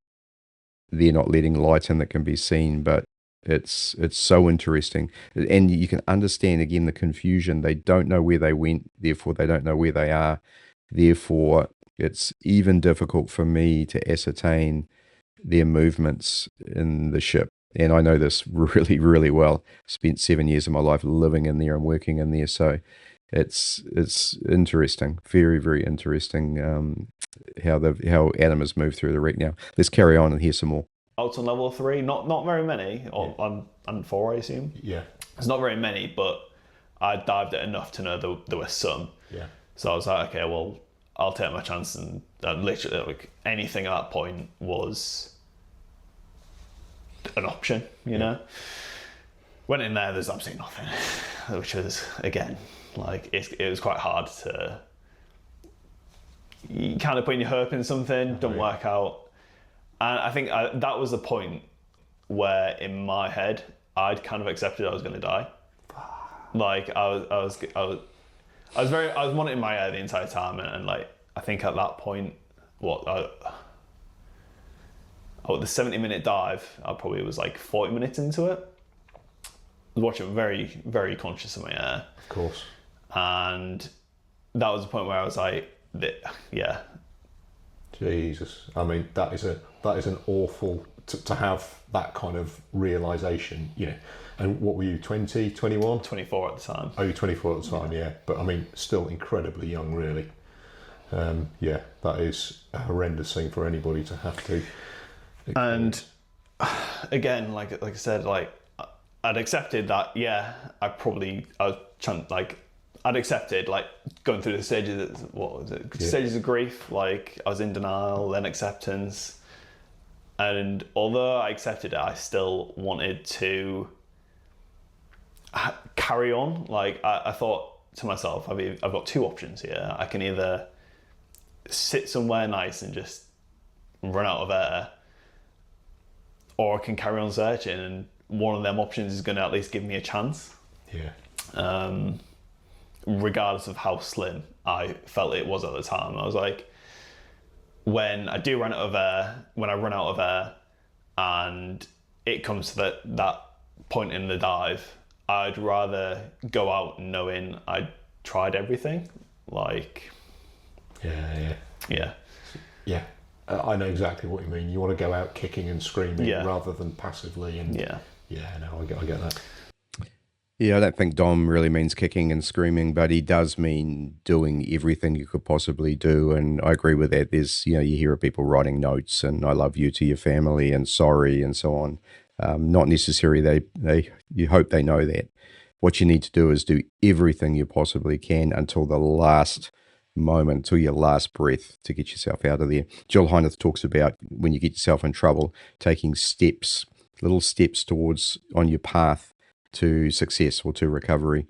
they're not letting light in that can be seen, but it's so interesting. And you can understand, again, the confusion. They don't know where they went, therefore they don't know where they are. Therefore, it's even difficult for me to ascertain their movements in the ship. And I know this really, really well. Spent 7 years of my life living in there and working in there. So it's interesting, very, very interesting how Adam has moved through the wreck now. Let's carry on and hear some more. Out on level 3, not very many, or on 4, I assume. Yeah. It's not very many, but I dived it enough to know there were some. Yeah. So I was like, okay, well, I'll take my chance, and literally like anything at that point was an option, you know. Went in there, there's absolutely nothing, which was, again, like it was quite hard to, you kind of putting your hope in something, don't work out. And I think that was the point where in my head I'd kind of accepted I was going to die. Like I was monitoring my air the entire time, and like I think at that point, the 70-minute dive, I probably was like 40 minutes into it. I was watching very, very conscious of my air. Of course. And that was the point where I was like, yeah. Jesus. I mean, that is an awful, to have that kind of realisation, And what were you, 20, 21? 24 at the time. Oh, you're 24 at the time, yeah. But I mean, still incredibly young, really. That is a horrendous thing for anybody to have to. And again, like I said, like I'd accepted that. Yeah, I'd accepted like going through the stages. What was it? Yeah. Stages of grief. Like I was in denial, then acceptance. And although I accepted it, I still wanted to carry on. Like I thought to myself, I've got 2 options here. I can either sit somewhere nice and just run out of air, or I can carry on searching, and one of them options is going to at least give me a chance. Yeah. Regardless of how slim I felt it was at the time. I was like, when I do run out of air, when I run out of air, and it comes to that point in the dive, I'd rather go out knowing I'd tried everything. Like, yeah. I know exactly what you mean. You want to go out kicking and screaming rather than passively. And I get that. Yeah, I don't think Dom really means kicking and screaming, but he does mean doing everything you could possibly do. And I agree with that. There's, you hear of people writing notes and I love you to your family and sorry and so on. Not necessarily you hope they know that. What you need to do is do everything you possibly can until the last moment, until your last breath to get yourself out of there. Jill Heineth talks about when you get yourself in trouble, taking steps, little steps towards on your path to success or to recovery.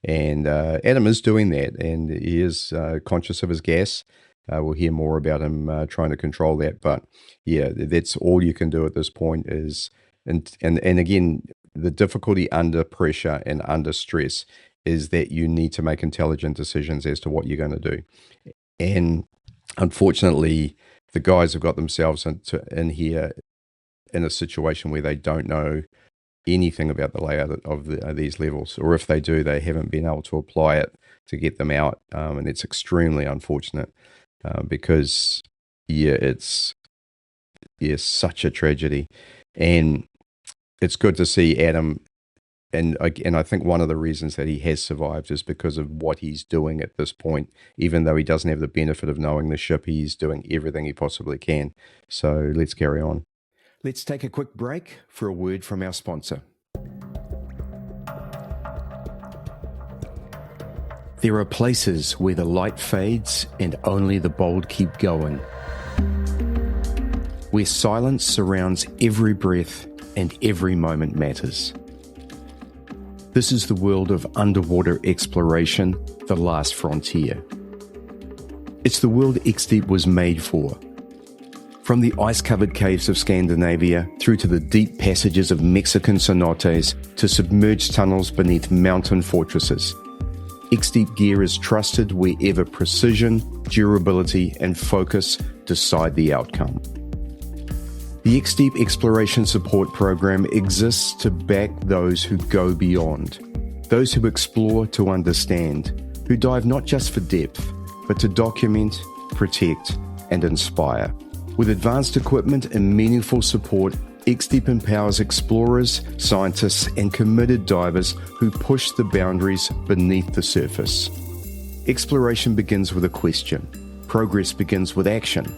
And Adam is doing that, and he is conscious of his gas. We'll hear more about him trying to control that. But yeah, that's all you can do at this point is, and again, the difficulty under pressure and under stress is that you need to make intelligent decisions as to what you're going to do. And unfortunately, the guys have got themselves in here in a situation where they don't know anything about the layout of these levels, or if they do, they haven't been able to apply it to get them out, and it's extremely unfortunate because it's such a tragedy. And it's good to see Adam, and I think one of the reasons that he has survived is because of what he's doing at this point. Even though he doesn't have the benefit of knowing the ship, he's doing everything he possibly can. So let's carry on. Let's take a quick break for a word from our sponsor. There are places where the light fades and only the bold keep going. Where silence surrounds every breath and every moment matters. This is the world of underwater exploration, the last frontier. It's the world XDEEP was made for. From the ice-covered caves of Scandinavia through to the deep passages of Mexican cenotes to submerged tunnels beneath mountain fortresses, XDEEP gear is trusted wherever precision, durability, and focus decide the outcome. The XDEEP Exploration Support Program exists to back those who go beyond, those who explore to understand, who dive not just for depth, but to document, protect, and inspire. With advanced equipment and meaningful support, XDEEP empowers explorers, scientists, and committed divers who push the boundaries beneath the surface. Exploration begins with a question. Progress begins with action.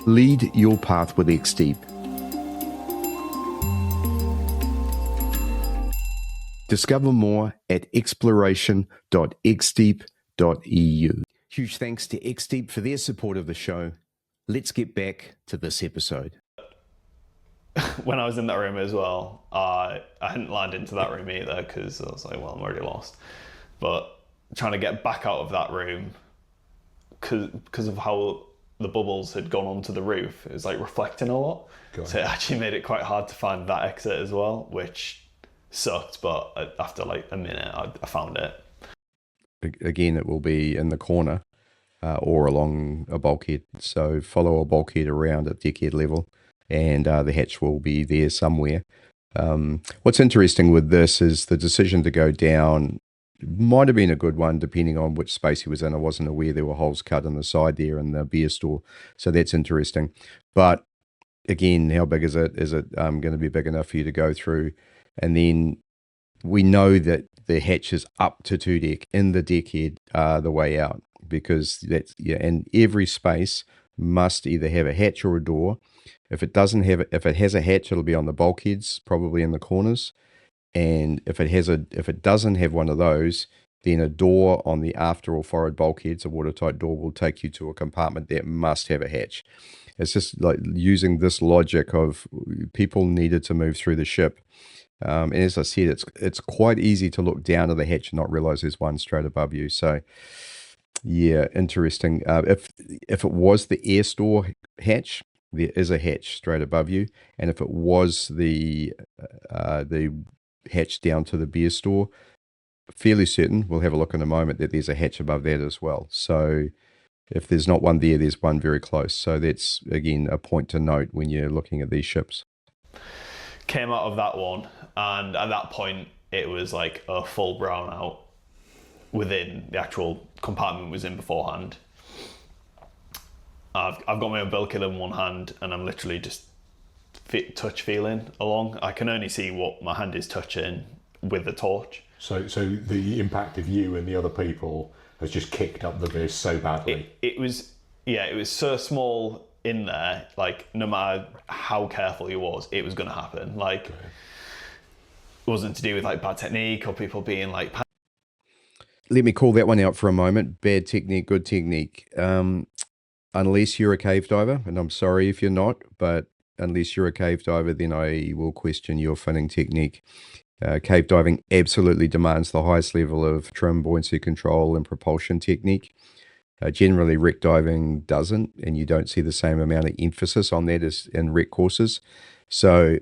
Lead your path with XDEEP. Discover more at exploration.xdeep.eu. Huge thanks to XDEEP for their support of the show. Let's get back to this episode. When I was in that room as well, I hadn't landed into that room either because I was like, well, I'm already lost. But trying to get back out of that room because of how the bubbles had gone onto the roof, it was like reflecting a lot. So it actually made it quite hard to find that exit as well, which sucked. But after like a minute, I found it. Again, it will be in the corner or along a bulkhead. So follow a bulkhead around at deckhead level, and the hatch will be there somewhere. What's interesting with this is the decision to go down might have been a good one, depending on which space he was in. I wasn't aware there were holes cut in the side there in the beer store, so that's interesting. But again, how big is it? Is it going to be big enough for you to go through? And then we know that the hatch is up to 2 deck in the deckhead the way out, because that's and every space must either have a hatch or a door. If it has a hatch, it'll be on the bulkheads, probably in the corners. And if it doesn't have one of those, then a door on the after or forward bulkheads, a watertight door, will take you to a compartment that must have a hatch. It's just like using this logic of people needed to move through the ship. And as I said, it's quite easy to look down at the hatch and not realize there's one straight above you. So yeah, interesting. If it was the air store hatch, there is a hatch straight above you. And if it was the hatch down to the beer store, fairly certain, we'll have a look in a moment, that there's a hatch above that as well. So If there's not one there, there's one very close. So that's, again, a point to note when you're looking at these ships. Came out of that one, and at that point, it was like a full brownout within the actual compartment was in beforehand. I've got my umbilical in one hand, and I'm literally just touch feeling along. I can only see what my hand is touching with the torch. So the impact of you and the other people has just kicked up the vis so badly. It was so small in there, like no matter how careful he was, it was going to happen. Like, it wasn't to do with like bad technique or people being like... Let me call that one out for a moment. Bad technique, good technique. Unless you're a cave diver, and I'm sorry if you're not, but unless you're a cave diver, then I will question your finning technique. Cave diving absolutely demands the highest level of trim, buoyancy control, and propulsion technique. Generally, wreck diving doesn't, and you don't see the same amount of emphasis on that as in wreck courses. So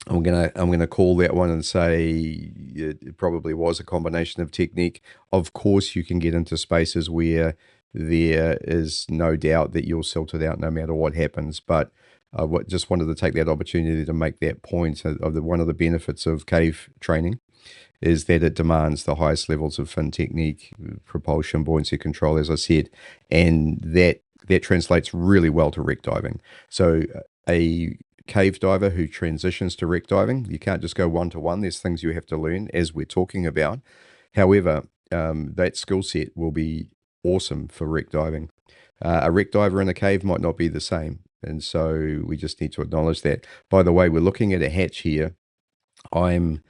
I'm gonna call that one and say it probably was a combination of technique. Of course, you can get into spaces where there is no doubt that you'll silt it out no matter what happens, but I just wanted to take that opportunity to make that point of one of the benefits of cave training is that it demands the highest levels of fin technique, propulsion, buoyancy control, as I said, and that translates really well to wreck diving. So a cave diver who transitions to wreck diving, you can't just go one-to-one. There's things you have to learn, as we're talking about. However, that skill set will be awesome for wreck diving. A wreck diver in a cave might not be the same. And so we just need to acknowledge that. By the way, we're looking at a hatch here. I'm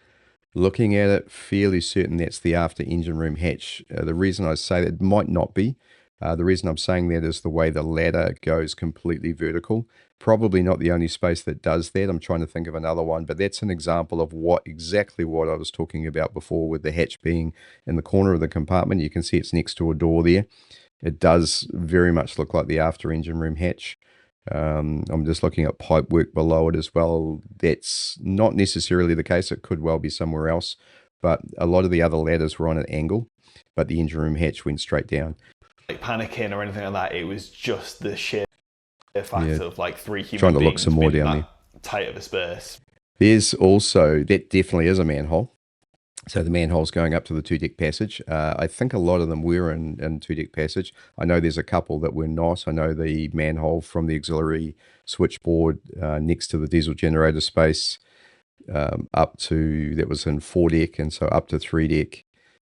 looking at it, fairly certain that's the after engine room hatch. The reason I say that might not be. The reason I'm saying that is the way the ladder goes completely vertical. Probably not the only space that does that. I'm trying to think of another one, but that's an example of exactly what I was talking about before with the hatch being in the corner of the compartment. You can see it's next to a door there. It does very much look like the after engine room hatch. I'm just looking at pipe work below it as well. That's not necessarily the case. It could well be somewhere else, but a lot of the other ladders were on an angle, but the engine room hatch went straight down. Like panicking or anything like that, it was just the sheer fact of like three human trying to beings look some more down there. Tight of a space. There's also, that definitely is a manhole. So the manhole's going up to the two-deck passage. I think a lot of them were in two-deck passage. I know there's a couple that were not. I know the manhole from the auxiliary switchboard next to the diesel generator space that was in four-deck, and so up to three-deck.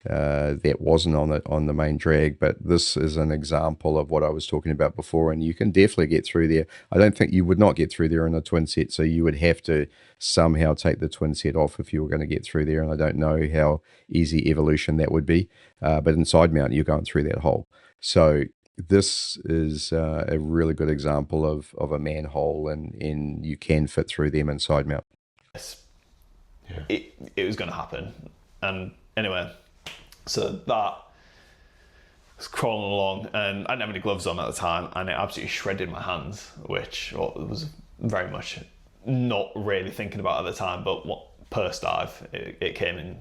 That wasn't on the main drag, but this is an example of what I was talking about before, and you can definitely get through there. I don't think you would not get through there in a twin set, so you would have to somehow take the twin set off if you were going to get through there, and I don't know how easy evolution that would be, but in Sidemount you're going through that hole. So this is a really good example of a manhole, and you can fit through them in Sidemount. Yes. Yeah. It was going to happen, and anyway. So that was crawling along, and I didn't have any gloves on at the time, and it absolutely shredded my hands, which was very much not really thinking about at the time, but post dive, it came in.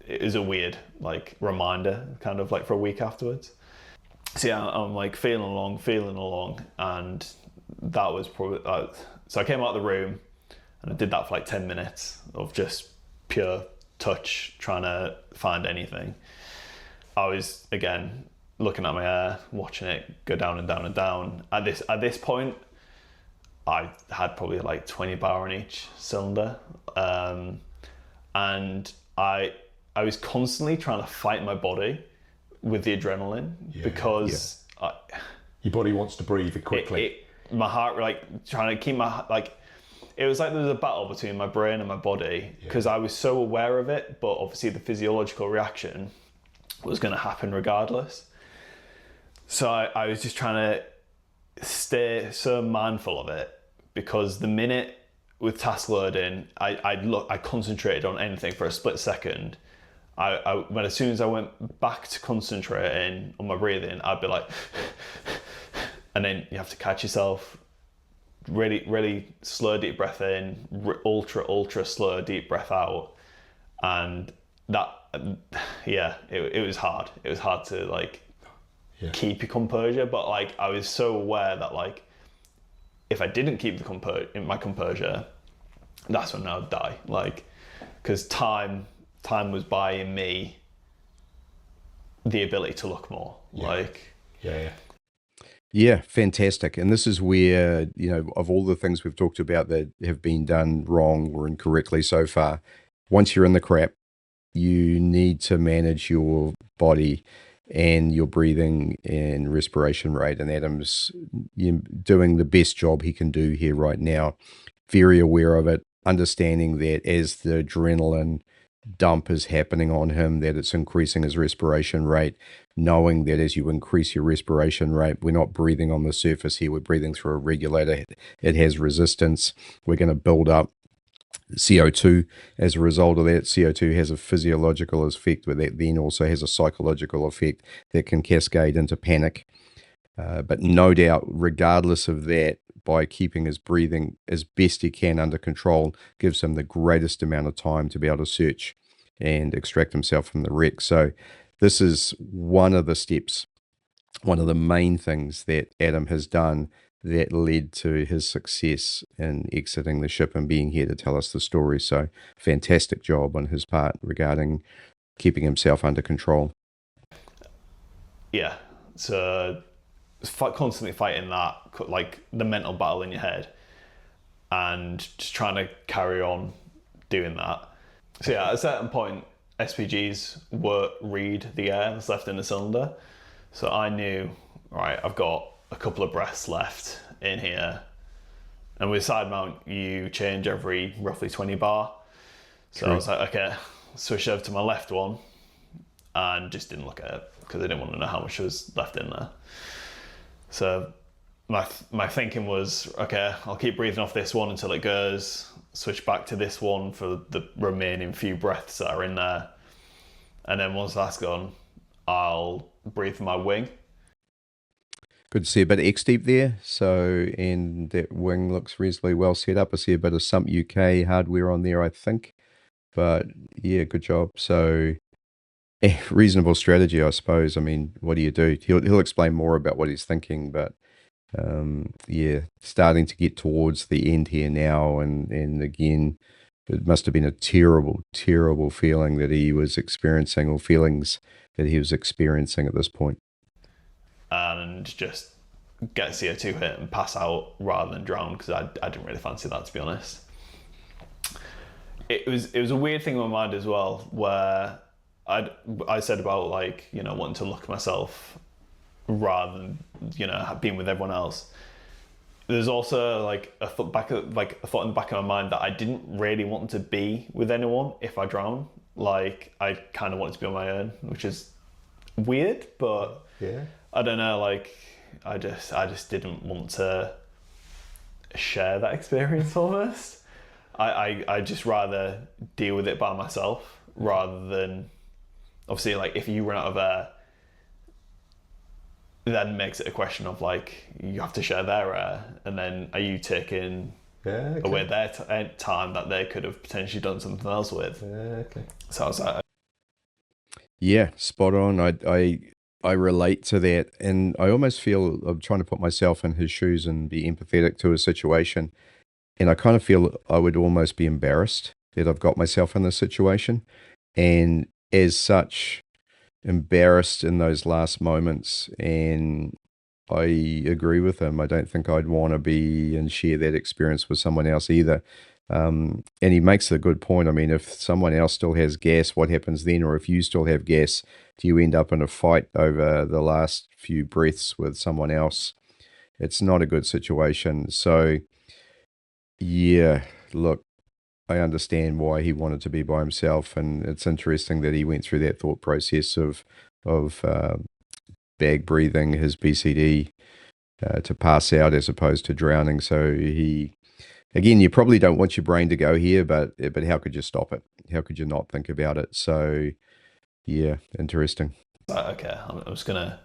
It was a weird like reminder, kind of like for a week afterwards. So yeah, I'm like feeling along, and that was probably so I came out of the room, and I did that for like 10 minutes of just pure touch, trying to find anything. I was again looking at my hair, watching it go down and down and down. At this point, I had probably like 20 bar on each cylinder, and I was constantly trying to fight my body with the adrenaline because your body wants to breathe quickly. My heart, like trying to keep my like. It was like there was a battle between my brain and my body because I was so aware of it, but obviously the physiological reaction was going to happen regardless. So I was just trying to stay so mindful of it, because the minute with task loading, I concentrated on anything for a split second. When as soon as I went back to concentrating on my breathing, I'd be like, and then you have to catch yourself. Really, really slow deep breath in, ultra slow deep breath out, and that, it was hard. It was hard to like keep your composure. But like, I was so aware that like, if I didn't keep my composure, that's when I would die. Like, because time was buying me the ability to look more. Yeah, fantastic. And this is where, of all the things we've talked about that have been done wrong or incorrectly so far, once you're in the crap, you need to manage your body and your breathing and respiration rate. And Adam's doing the best job he can do here right now, very aware of it, understanding that as the adrenaline dump is happening on him, that it's increasing his respiration rate, knowing that as you increase your respiration rate, we're not breathing on the surface here, we're breathing through a regulator. It has resistance. We're going to build up CO2 as a result of that. CO2 has a physiological effect, but that then also has a psychological effect that can cascade into panic. But no doubt, regardless of that, by keeping his breathing as best he can under control, gives him the greatest amount of time to be able to search and extract himself from the wreck. So this is one of the steps, one of the main things that Adam has done that led to his success in exiting the ship and being here to tell us the story. So fantastic job on his part regarding keeping himself under control. Yeah, so constantly fighting that, like the mental battle in your head, and just trying to carry on doing that. So yeah, at a certain point, SPGs read the air that's left in the cylinder. So I knew, right, I've got a couple of breaths left in here. And with side mount, you change every roughly 20 bar. So True. I was like, okay, switch over to my left one, and just didn't look at it because I didn't want to know how much was left in there. So my thinking was, okay, I'll keep breathing off this one until it goes, switch back to this one for the remaining few breaths that are in there. And then once that's gone, I'll breathe from my wing. Good to see a bit of XDEEP there. So, and that wing looks reasonably well set up. I see a bit of some UK hardware on there, I think. But yeah, good job. So, reasonable strategy, I suppose. I mean, what do you do? He'll explain more about what he's thinking, but yeah, starting to get towards the end here now, and again, it must have been a terrible, terrible feeling that he was experiencing, or feelings that he was experiencing at this point. And just get CO2 hit and pass out rather than drown, because I didn't really fancy that, to be honest. It was a weird thing in my mind as well, where I said about, like, wanting to look at myself rather than, being with everyone else. There's also like a thought in the back of my mind that I didn't really want to be with anyone if I drown. Like, I kind of wanted to be on my own, which is weird, but yeah, I don't know. Like, I just didn't want to share that experience almost. I just rather deal with it by myself rather than, obviously, like, if you run out of air, then makes it a question of, like, you have to share their air, and then are you taking away their time that they could have potentially done something else with? So I was like, yeah, spot on. I relate to that, and I almost feel I'm trying to put myself in his shoes and be empathetic to his situation, and I kind of feel I would almost be embarrassed that I've got myself in this situation, and as such, embarrassed in those last moments. And I agree with him. I don't think I'd want to be and share that experience with someone else either. And he makes a good point. I mean, if someone else still has gas, what happens then? Or if you still have gas, do you end up in a fight over the last few breaths with someone else? It's not a good situation. So yeah, look, I understand why he wanted to be by himself, and it's interesting that he went through that thought process of bag breathing his BCD to pass out as opposed to drowning. So he, again, you probably don't want your brain to go here, but how could you stop it? How could you not think about it? So yeah, interesting. Okay, I'm just gonna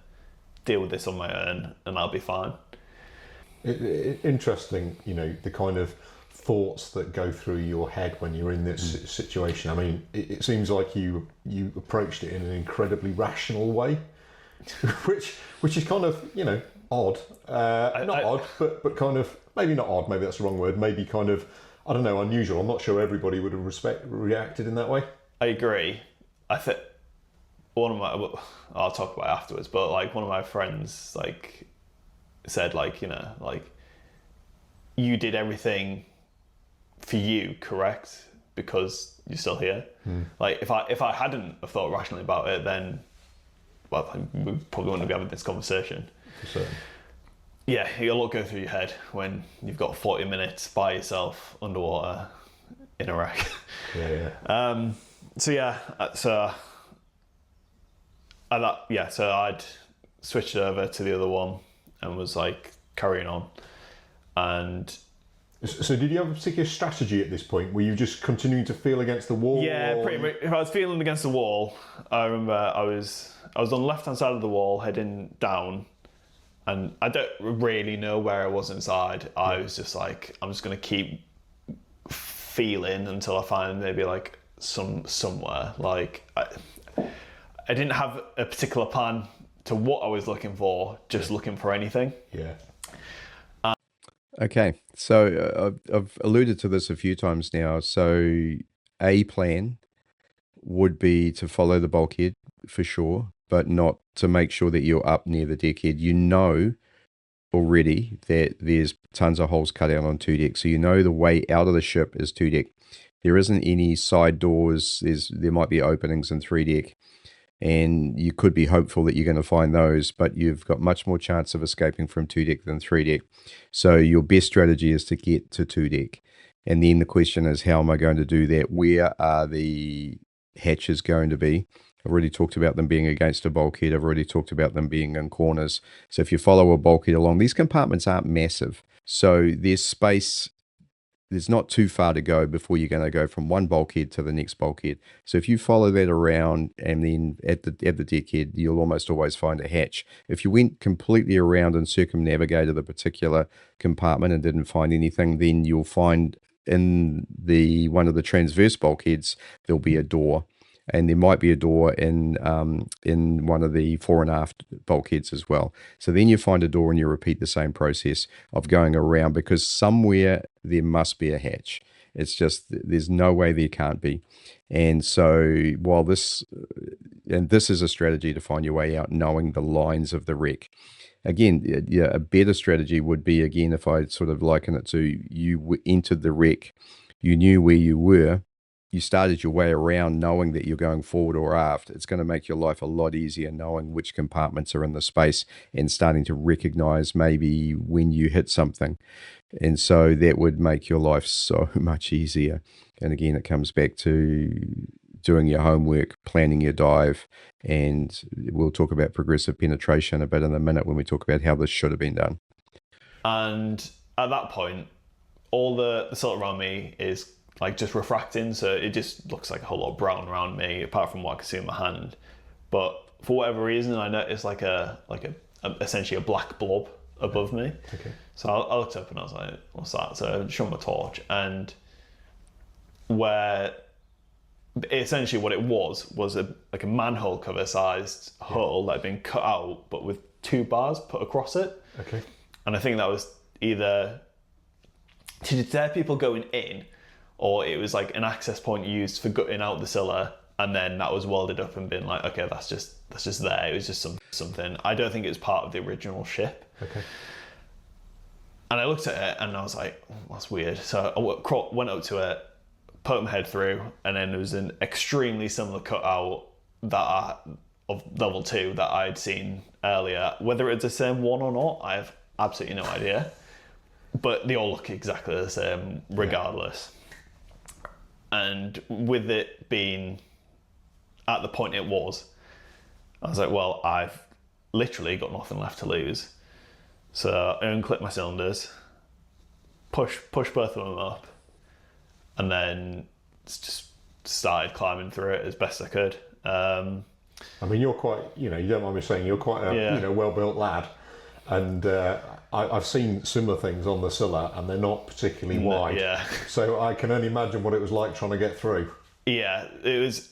deal with this on my own, and I'll be fine. Interesting, the kind of thoughts that go through your head when you're in this situation. I mean, it seems like you approached it in an incredibly rational way. which is kind of, odd. Odd, but kind of, maybe not odd, maybe that's the wrong word, maybe kind of, I don't know, unusual. I'm not sure everybody would have reacted in that way. I agree. I think I'll talk about it afterwards, but like one of my friends like said like, you did everything for you, correct? Because you're still here. Like if I hadn't have thought rationally about it, then we probably wouldn't be having this conversation. For certain. Yeah, a lot go through your head when you've got 40 minutes by yourself underwater in a wreck. Yeah. So I'd switched over to the other one and was like carrying on. And so did you have a particular strategy at this point? Were you just continuing to feel against the wall? Yeah, pretty much. If I was feeling against the wall, I remember I was on the left-hand side of the wall heading down, and I don't really know where I was inside. I was just like, I'm just going to keep feeling until I find maybe like somewhere. Like I didn't have a particular plan to what I was looking for, just looking for anything. Yeah. Okay, so I've alluded to this a few times now. So a plan would be to follow the bulkhead for sure, but not to make sure that you're up near the deckhead. You know already that there's tons of holes cut out on 2 deck, so you know the way out of the ship is 2 deck. There isn't any side doors. There might be openings in 3 deck, and you could be hopeful that you're going to find those, but you've got much more chance of escaping from 2 deck than 3 deck. So your best strategy is to get to 2 deck. And then the question is, how am I going to do that? Where are the hatches going to be? I've already talked about them being against a bulkhead. I've already talked about them being in corners. So if you follow a bulkhead along, these compartments aren't massive. So there's space. There's not too far to go before you're going to go from one bulkhead to the next bulkhead. So if you follow that around and then at the deckhead, you'll almost always find a hatch. If you went completely around and circumnavigated a particular compartment and didn't find anything, then you'll find in one of the transverse bulkheads, there'll be a door. And there might be a door in one of the fore and aft bulkheads as well. So then you find a door and you repeat the same process of going around, because somewhere there must be a hatch. It's just, there's no way there can't be. And so while this is a strategy to find your way out, knowing the lines of the wreck. Again, yeah, a better strategy would be, again, if I sort of liken it to you entered the wreck, you knew where you were, you started your way around knowing that you're going forward or aft. It's going to make your life a lot easier knowing which compartments are in the space and starting to recognize maybe when you hit something. And so that would make your life so much easier. And again, it comes back to doing your homework, planning your dive, and we'll talk about progressive penetration a bit in a minute when we talk about how this should have been done. And at that point, all the silt around me is like just refracting, so it just looks like a whole lot of brown around me, apart from what I can see in my hand. But for whatever reason, I noticed like a essentially a black blob above me. Okay. So I looked up and I was like, "What's that?" So I shone my torch, and where essentially what it was like a manhole cover sized hull that had been cut out, but with 2 bars put across it. Okay. And I think that was either to deter people going in, or it was like an access point used for gutting out the Scylla, and then that was welded up and been like, okay, that's just there. It was just something. I don't think it was part of the original ship. Okay. And I looked at it and I was like, that's weird. So I went up to it, put my head through, and then there was an extremely similar cutout of level 2 that I'd seen earlier. Whether it's the same one or not, I have absolutely no idea. But they all look exactly the same regardless. Yeah. And with it being at the point it was, I was like, well, I've literally got nothing left to lose. So I unclipped my cylinders, push both of them up, and then just started climbing through it as best I could. I mean, you're quite, you don't mind me saying, you're quite a well-built lad. And I've seen similar things on the Scylla, and they're not particularly wide. Yeah. So I can only imagine what it was like trying to get through. Yeah, it was.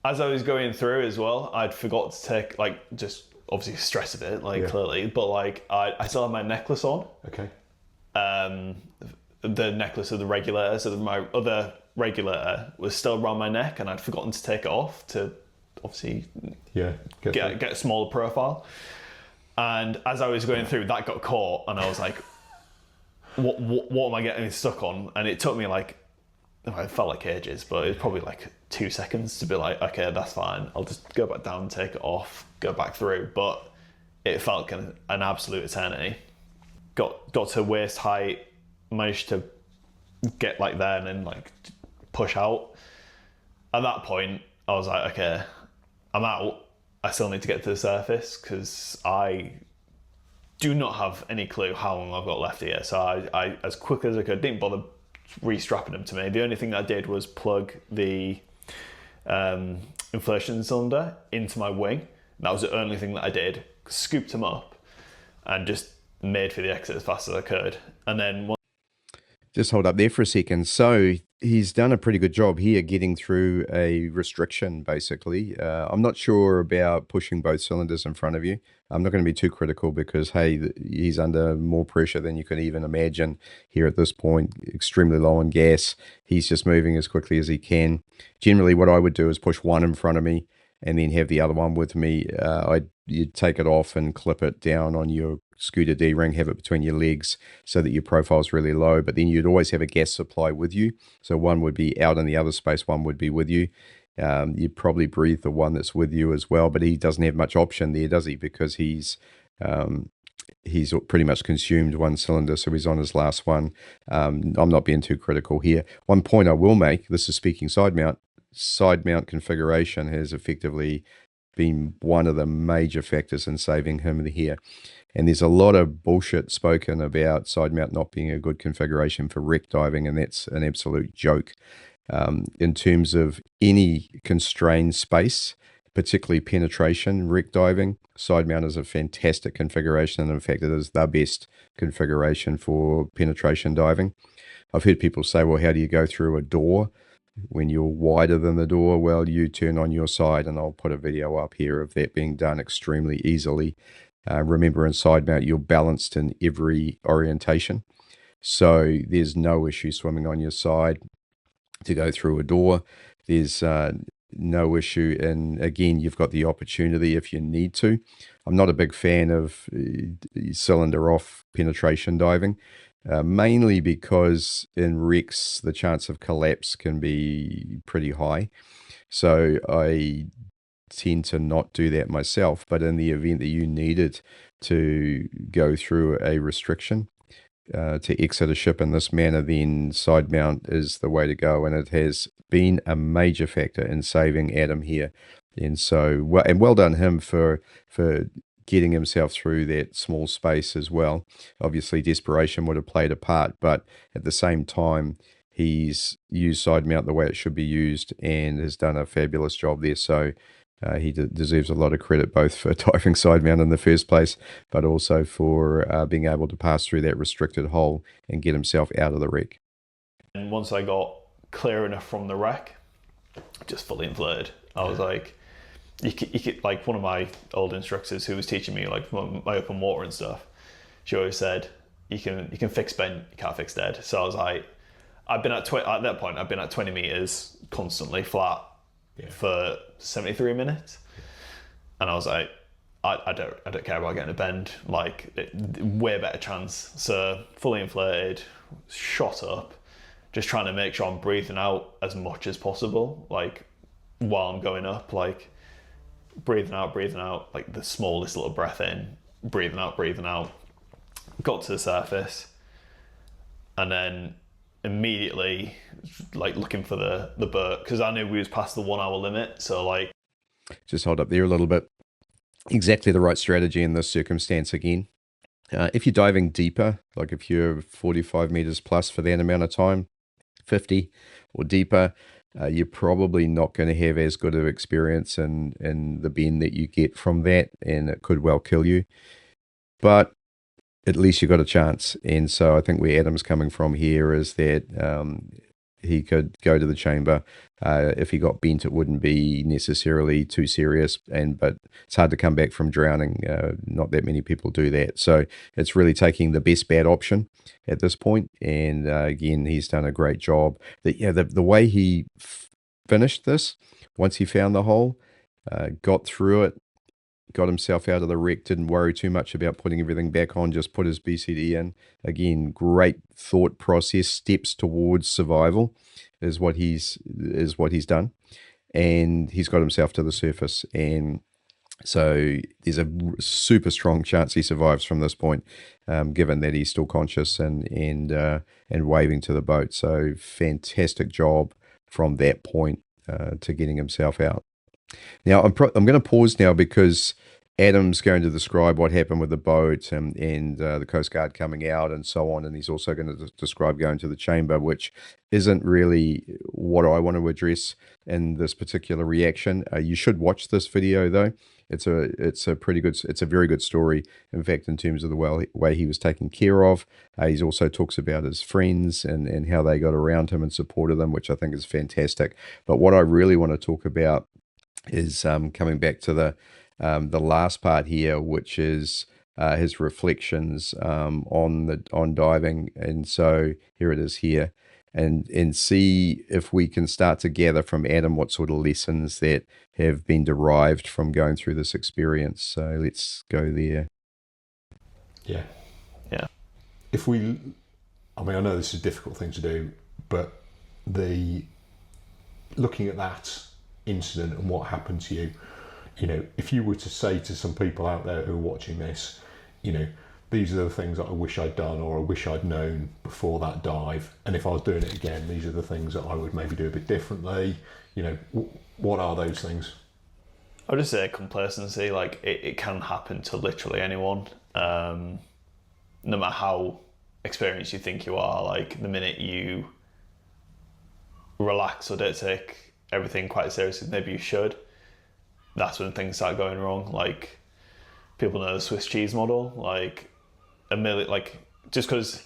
as I was going through as well, I'd forgot to take, like, just obviously stress a bit, like, clearly, but like I still had my necklace on. Okay. The necklace of the regulator, so that my other regulator was still around my neck, and I'd forgotten to take it off to obviously get a smaller profile. And as I was going through, that got caught, and I was like, what am I getting stuck on? And it took me like, it felt like ages, but it was probably like 2 seconds to be like, okay, that's fine. I'll just go back down, take it off, go back through. But it felt kind of an absolute eternity. Got to waist height, managed to get like there and then like push out. At that point, I was like, okay, I'm out. I still need to get to the surface because I do not have any clue how long I've got left here. So I as quick as I could, didn't bother restrapping them to me. The only thing I did was plug the inflation cylinder into my wing. That was the only thing that I did. Scooped them up and just made for the exit as fast as I could. And then just hold up there for a second. So he's done a pretty good job here getting through a restriction, basically. I'm not sure about pushing both cylinders in front of you. I'm not going to be too critical because, hey, he's under more pressure than you can even imagine here at this point, extremely low on gas. He's just moving as quickly as he can. Generally, what I would do is push one in front of me and then have the other one with me. You'd take it off and clip it down on your scooter D-ring, have it between your legs so that your profile's really low, but then you'd always have a gas supply with you. So one would be out in the other space, one would be with you. You'd probably breathe the one that's with you as well, but he doesn't have much option there, does he? Because he's pretty much consumed one cylinder, so he's on his last one. I'm not being too critical here. One point I will make, this is speaking side mount configuration has effectively been one of the major factors in saving him here. And there's a lot of bullshit spoken about side mount not being a good configuration for wreck diving, and that's an absolute joke. In terms of any constrained space, particularly penetration wreck diving, side mount is a fantastic configuration, and in fact it is the best configuration for penetration diving. I've heard people say, well, how do you go through a door when you're wider than the door? Well, you turn on your side, and I'll put a video up here of that being done extremely easily. Remember, in side mount, you're balanced in every orientation, so there's no issue swimming on your side to go through a door. There's no issue, and again, you've got the opportunity if you need to. I'm not a big fan of cylinder off penetration diving, mainly because in wrecks the chance of collapse can be pretty high. So I tend to not do that myself, but in the event that you needed to go through a restriction to exit a ship in this manner, then side mount is the way to go, and it has been a major factor in saving Adam here. And so, well done him for getting himself through that small space as well. Obviously, desperation would have played a part, but at the same time, he's used side mount the way it should be used and has done a fabulous job there. So he deserves a lot of credit, both for diving side mount in the first place, but also for being able to pass through that restricted hole and get himself out of the wreck. And once I got clear enough from the wreck, just fully inflated. I was like, you could, like, one of my old instructors who was teaching me like my open water and stuff, she always said, you can fix bent, you can't fix dead. So I was like, at that point, I've been at 20 meters constantly flat for 73 minutes. And I was like, I don't care about getting a bend, like way better chance. So fully inflated, shot up, just trying to make sure I'm breathing out as much as possible, like while I'm going up, like breathing out, like the smallest little breath in, breathing out. Got to the surface, and then immediately like looking for the boat, because I knew we was past the 1 hour limit. So like, just hold up there a little bit. Exactly the right strategy in this circumstance again. If you're diving deeper, like if you're 45 meters plus for that amount of time, 50 or deeper, you're probably not going to have as good of experience in the bend that you get from that, and it could well kill you. But at least you got a chance. And so I think where Adam's coming from here is that he could go to the chamber. If he got bent, it wouldn't be necessarily too serious, but it's hard to come back from drowning. Not that many people do that. So it's really taking the best bad option at this point. And again, he's done a great job. The way he finished this, once he found the hole, got through it, got himself out of the wreck, didn't worry too much about putting everything back on, just put his BCD in. Again, great thought process, steps towards survival is what he's done. And he's got himself to the surface. And so there's a super strong chance he survives from this point, given that he's still conscious and waving to the boat. So fantastic job from that point to getting himself out. Now, I'm going to pause now because Adam's going to describe what happened with the boat and the Coast Guard coming out and so on, and he's also going to describe going to the chamber, which isn't really what I want to address in this particular reaction. You should watch this video, though. It's a very good story, in fact, in terms of the way he was taken care of. He also talks about his friends and how they got around him and supported him, which I think is fantastic. But what I really want to talk about is coming back to the last part here, which is his reflections on diving. And so here it is here, and see if we can start to gather from Adam what sort of lessons that have been derived from going through this experience. So let's go there. Yeah. Yeah. I know this is a difficult thing to do, but looking at that incident and what happened to you, if you were to say to some people out there who are watching this, these are the things that I wish I'd done or I wish I'd known before that dive, and if I was doing it again, these are the things that I would maybe do a bit differently. What are those things? I would just say complacency. Like it can happen to literally anyone, no matter how experienced you think you are. Like the minute you relax or don't take everything quite seriously, maybe you should, that's when things start going wrong. Like people know the Swiss cheese model, just because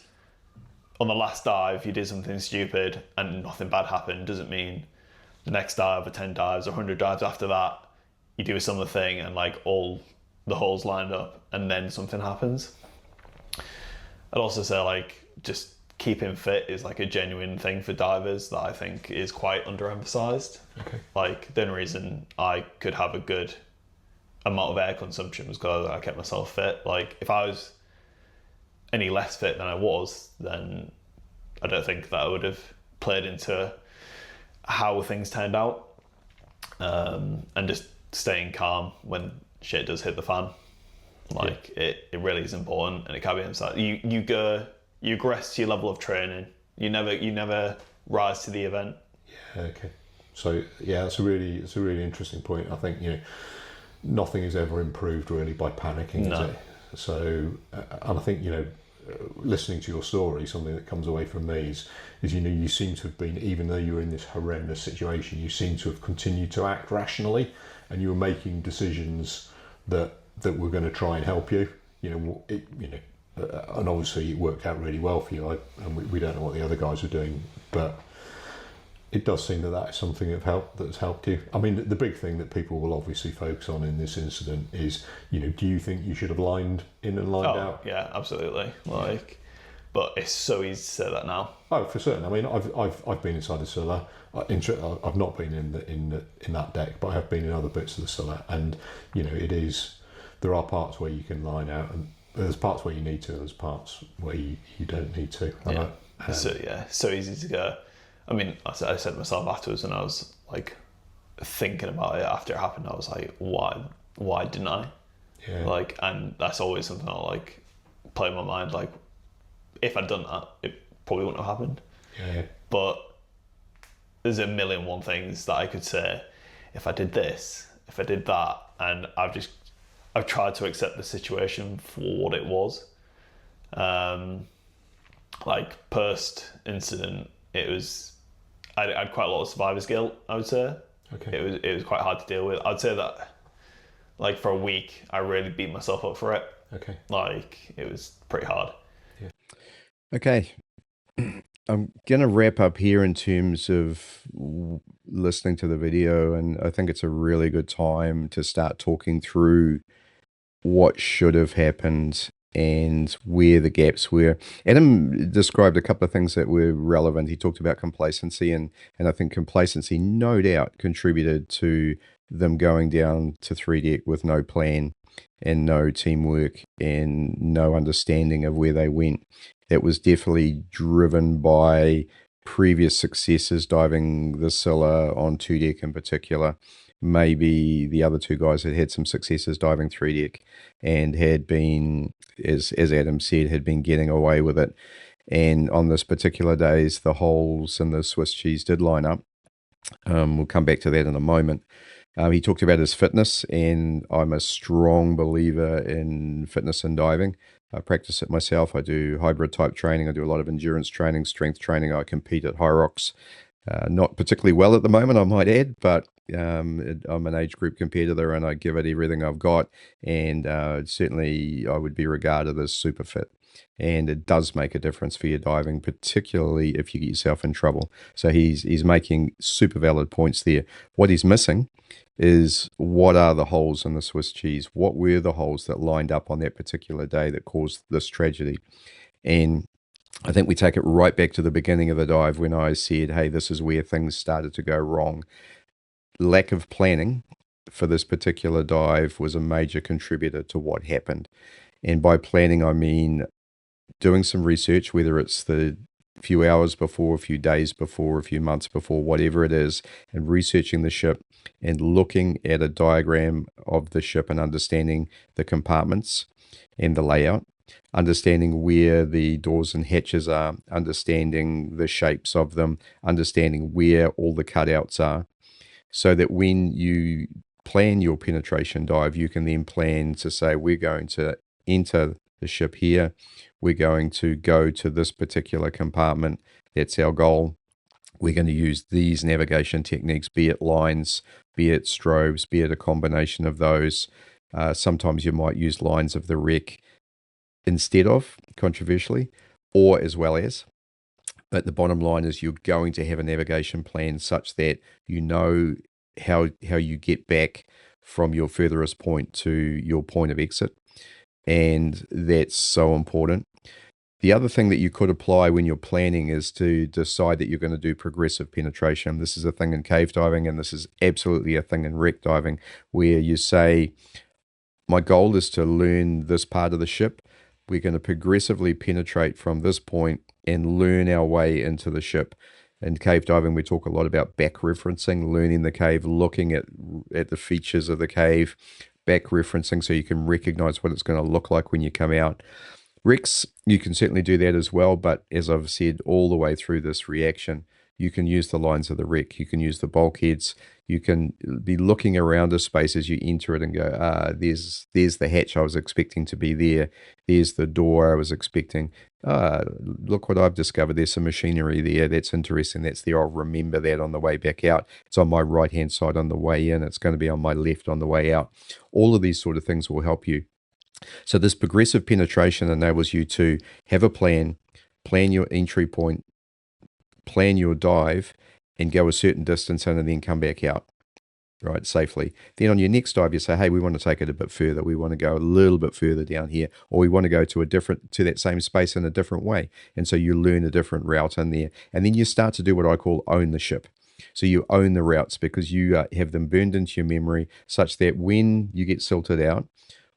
on the last dive you did something stupid and nothing bad happened doesn't mean the next dive or 10 dives or 100 dives after that you do a similar thing and all the holes lined up and then something happens. I'd also say just keeping fit is a genuine thing for divers that I think is quite underemphasized. Okay. The only reason I could have a good amount of air consumption was because I kept myself fit. If I was any less fit than I was, then I don't think that would have played into how things turned out. And just staying calm when shit does hit the fan. It really is important, and it can be inside. You progress to your level of training. You never rise to the event. Yeah. Okay. So yeah, that's a really interesting point. I think nothing is ever improved really by panicking, No. is it? So and I think listening to your story, something that comes away from me is you seem to have been, even though you were in this horrendous situation, you seem to have continued to act rationally, and you were making decisions that were going to try and help you. And obviously it worked out really well for you. And we don't know what the other guys were doing, but it does seem that is something that's helped you. I mean, the big thing that people will obviously focus on in this incident is, do you think you should have lined in and lined out? Yeah, absolutely. But it's so easy to say that now. Oh, for certain. I mean, I've been inside the Scylla. I've not been in that deck, but I have been in other bits of the Scylla, and there are parts where you can line out, and there's parts where you need to. There's parts where you don't need to. So easy to go. I mean, I said to myself afterwards, and I was thinking about it after it happened. I was like, why didn't I? Yeah. And that's always something I play in my mind. If I'd done that, it probably wouldn't have happened. Yeah. But there's a million one things that I could say. If I did this, if I did that, and I've tried to accept the situation for what it was. Post incident, I had quite a lot of survivor's guilt, I would say. Okay. It was quite hard to deal with. I'd say that for a week I really beat myself up for it. Okay. It was pretty hard. Okay. I'm going to wrap up here in terms of listening to the video, and I think it's a really good time to start talking through what should have happened and where the gaps were. Adam described a couple of things that were relevant. He talked about complacency, and I think complacency no doubt contributed to them going down to three deck with no plan and no teamwork and no understanding of where they went. That was definitely driven by previous successes diving the Scylla on two deck in particular. Maybe the other two guys had some successes diving three deck and had been, as Adam said, had been getting away with it. And on this particular days, the holes in the Swiss cheese did line up. We'll come back to that in a moment. He talked about his fitness, and I'm a strong believer in fitness and diving. I practice it myself. I do hybrid type training. I do a lot of endurance training, strength training. I compete at high rocks. Not particularly well at the moment, I might add, but I'm an age group competitor and I give it everything I've got. And certainly I would be regarded as super fit. And it does make a difference for your diving, particularly if you get yourself in trouble. So he's making super valid points there. What he's missing is, what are the holes in the Swiss cheese? What were the holes that lined up on that particular day that caused this tragedy? And I think we take it right back to the beginning of the dive when I said, hey, this is where things started to go wrong. Lack of planning for this particular dive was a major contributor to what happened. And by planning, I mean doing some research, whether it's the few hours before, a few days before, a few months before, whatever it is, and researching the ship and looking at a diagram of the ship and understanding the compartments and the layout, understanding where the doors and hatches are, understanding the shapes of them, understanding where all the cutouts are, so that when you plan your penetration dive, you can then plan to say, we're going to enter the ship here, we're going to go to this particular compartment, that's our goal. We're going to use these navigation techniques, be it lines, be it strobes, be it a combination of those. Sometimes you might use lines of the wreck instead of, controversially, or as well as. But the bottom line is you're going to have a navigation plan such that you know how you get back from your furthest point to your point of exit. And that's so important. The other thing that you could apply when you're planning is to decide that you're going to do progressive penetration. This is a thing in cave diving, and this is absolutely a thing in wreck diving, where you say, my goal is to learn this part of the ship. We're going to progressively penetrate from this point and learn our way into the ship. In cave diving, we talk a lot about back referencing, learning the cave, looking at the features of the cave, back referencing so you can recognize what it's going to look like when you come out. Wrecks, you can certainly do that as well, but as I've said all the way through this reaction, you can use the lines of the wreck, you can use the bulkheads, you can be looking around a space as you enter it and go, there's the hatch I was expecting to be there, there's the door I was expecting, look what I've discovered, there's some machinery there, that's interesting, that's there, I'll remember that on the way back out, it's on my right hand side on the way in, it's going to be on my left on the way out. All of these sort of things will help you. So this progressive penetration enables you to have a plan your entry point, plan your dive, and go a certain distance in and then come back out, right, safely. Then on your next dive, you say, hey, we want to take it a bit further. We want to go a little bit further down here, or we want to go to that same space in a different way. And so you learn a different route in there. And then you start to do what I call own the ship. So you own the routes because you have them burned into your memory such that when you get silted out,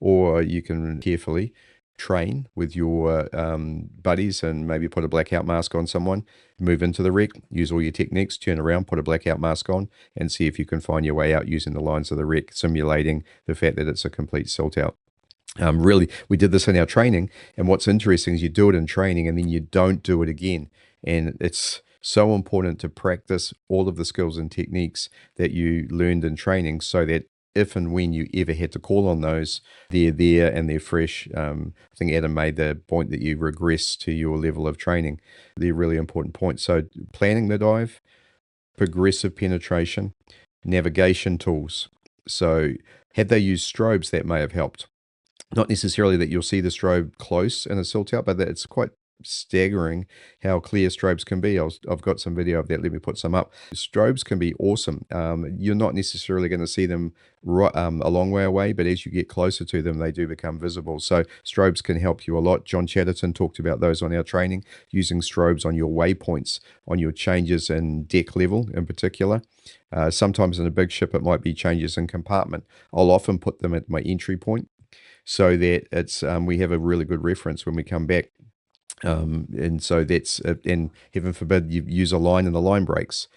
or you can carefully train with your buddies and maybe put a blackout mask on someone, move into the wreck, use all your techniques, turn around, put a blackout mask on, and see if you can find your way out using the lines of the wreck, simulating the fact that it's a complete silt out. Really, we did this in our training, and what's interesting is you do it in training and then you don't do it again. And it's so important to practice all of the skills and techniques that you learned in training so that if and when you ever had to call on those, they're there and they're fresh. I think Adam made the point that you regress to your level of training. They're really important points. So planning the dive, progressive penetration, navigation tools. So had they used strobes, that may have helped. Not necessarily that you'll see the strobe close in a silt out, but that it's quite staggering how clear strobes can be. I've got some video of that. Let me put some up. Strobes can be awesome. You're not necessarily going to see them a long way away, but as you get closer to them, they do become visible. So strobes can help you a lot. John Chatterton talked about those on our training, using strobes on your waypoints, on your changes in deck level in particular. Sometimes in a big ship, it might be changes in compartment. I'll often put them at my entry point so that it's we have a really good reference when we come back. And so that's, and heaven forbid you use a line and the line breaks.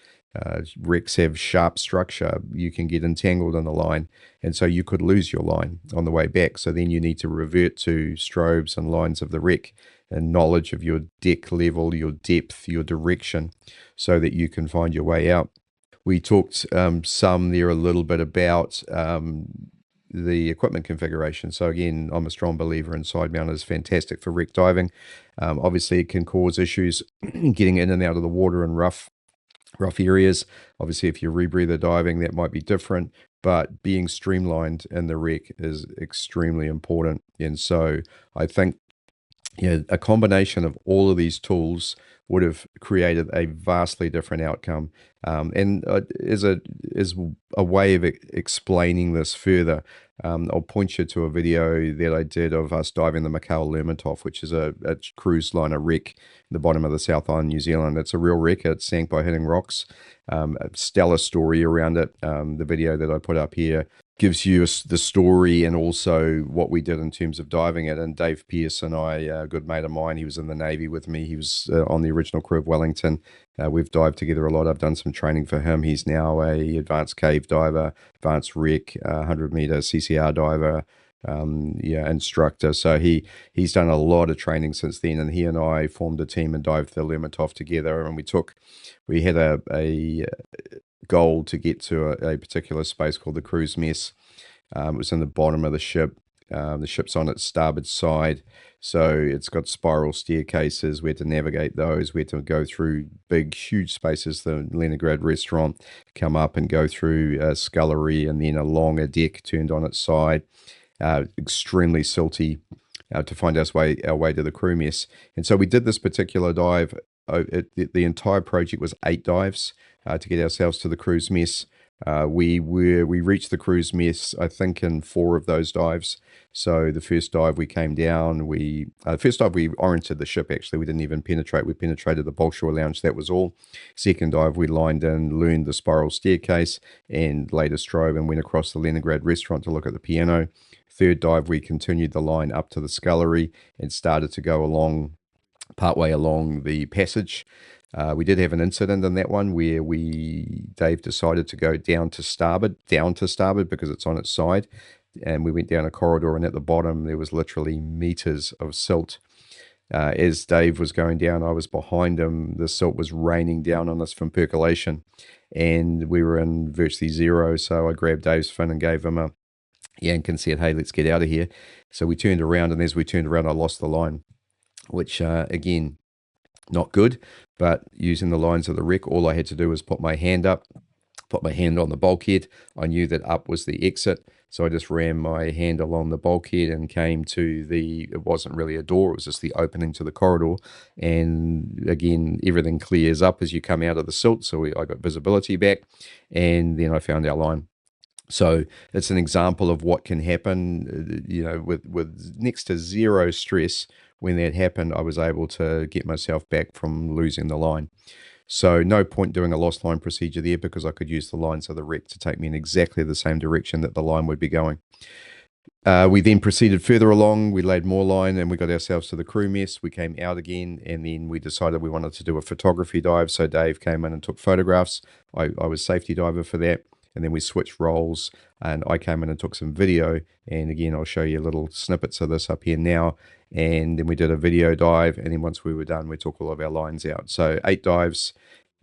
Wrecks have sharp structure. You can get entangled in the line, and so you could lose your line on the way back. So then you need to revert to strobes and lines of the wreck and knowledge of your deck level, your depth, your direction, so that you can find your way out. We talked some there a little bit about the equipment configuration. So again, I'm a strong believer in side mount is fantastic for wreck diving. Obviously, it can cause issues getting in and out of the water in rough areas. Obviously, if you're rebreather diving, that might be different, but being streamlined in the wreck is extremely important. And so I think a combination of all of these tools would have created a vastly different outcome. And as a way of explaining this further, I'll point you to a video that I did of us diving the Lermontov, which is a cruise liner wreck in the bottom of the South Island, New Zealand. It's a real wreck. It sank by hitting rocks. A stellar story around it. The video that I put up here gives you the story and also what we did in terms of diving it. And Dave Pearce and I, a good mate of mine, he was in the Navy with me. He was on the original crew of Wellington. We've dived together a lot. I've done some training for him. He's now a advanced cave diver, advanced wreck, 100-meter CCR diver, instructor. So he's done a lot of training since then. And he and I formed a team and dived the Lermontov together. And we had a goal to get to a particular space called the cruise mess. It was in the bottom of the ship. The ship's on its starboard side, so it's got spiral staircases. We had to navigate those. We had to go through big, huge spaces, the Leningrad restaurant, come up and go through a scullery, and then along a deck turned on its side. Extremely silty to find our way to the crew mess. And so we did this particular dive. The entire project was 8 dives to get ourselves to the cruise mess. We reached the cruise mess, I think, in 4 of those dives. So the first dive we came down, first dive we oriented the ship, actually. We didn't even penetrate. We penetrated the Bolshoi lounge, that was all. Second dive we lined in, learned the spiral staircase, and laid a strobe and went across the Leningrad restaurant to look at the piano. Third dive we continued the line up to the scullery and started to go partway along the passage. We did have an incident in that one where Dave decided to go down to starboard because it's on its side. And we went down a corridor, and at the bottom there was literally meters of silt. As Dave was going down, I was behind him. The silt was raining down on us from percolation, and we were in virtually zero. So I grabbed Dave's fin and gave him a yank and said, "Hey, let's get out of here." So we turned around, and as we turned around, I lost the line, which again, not good. But using the lines of the wreck, all I had to do was put my hand on the bulkhead. I knew that up was the exit, so I just ran my hand along the bulkhead and came to it wasn't really a door, it was just the opening to the corridor. And again, everything clears up as you come out of the silt, so I got visibility back, and then I found our line. So it's an example of what can happen, with next to zero stress. When that happened, I was able to get myself back from losing the line. So no point doing a lost line procedure there, because I could use the lines of the wreck to take me in exactly the same direction that the line would be going. We then proceeded further along. We laid more line, and we got ourselves to the crew mess. We came out again, and then we decided we wanted to do a photography dive. So Dave came in and took photographs. I was safety diver for that. And then we switched roles, and I came in and took some video. And again, I'll show you little snippets of this up here now. And then we did a video dive, and then once we were done, we took all of our lines out. So 8 dives,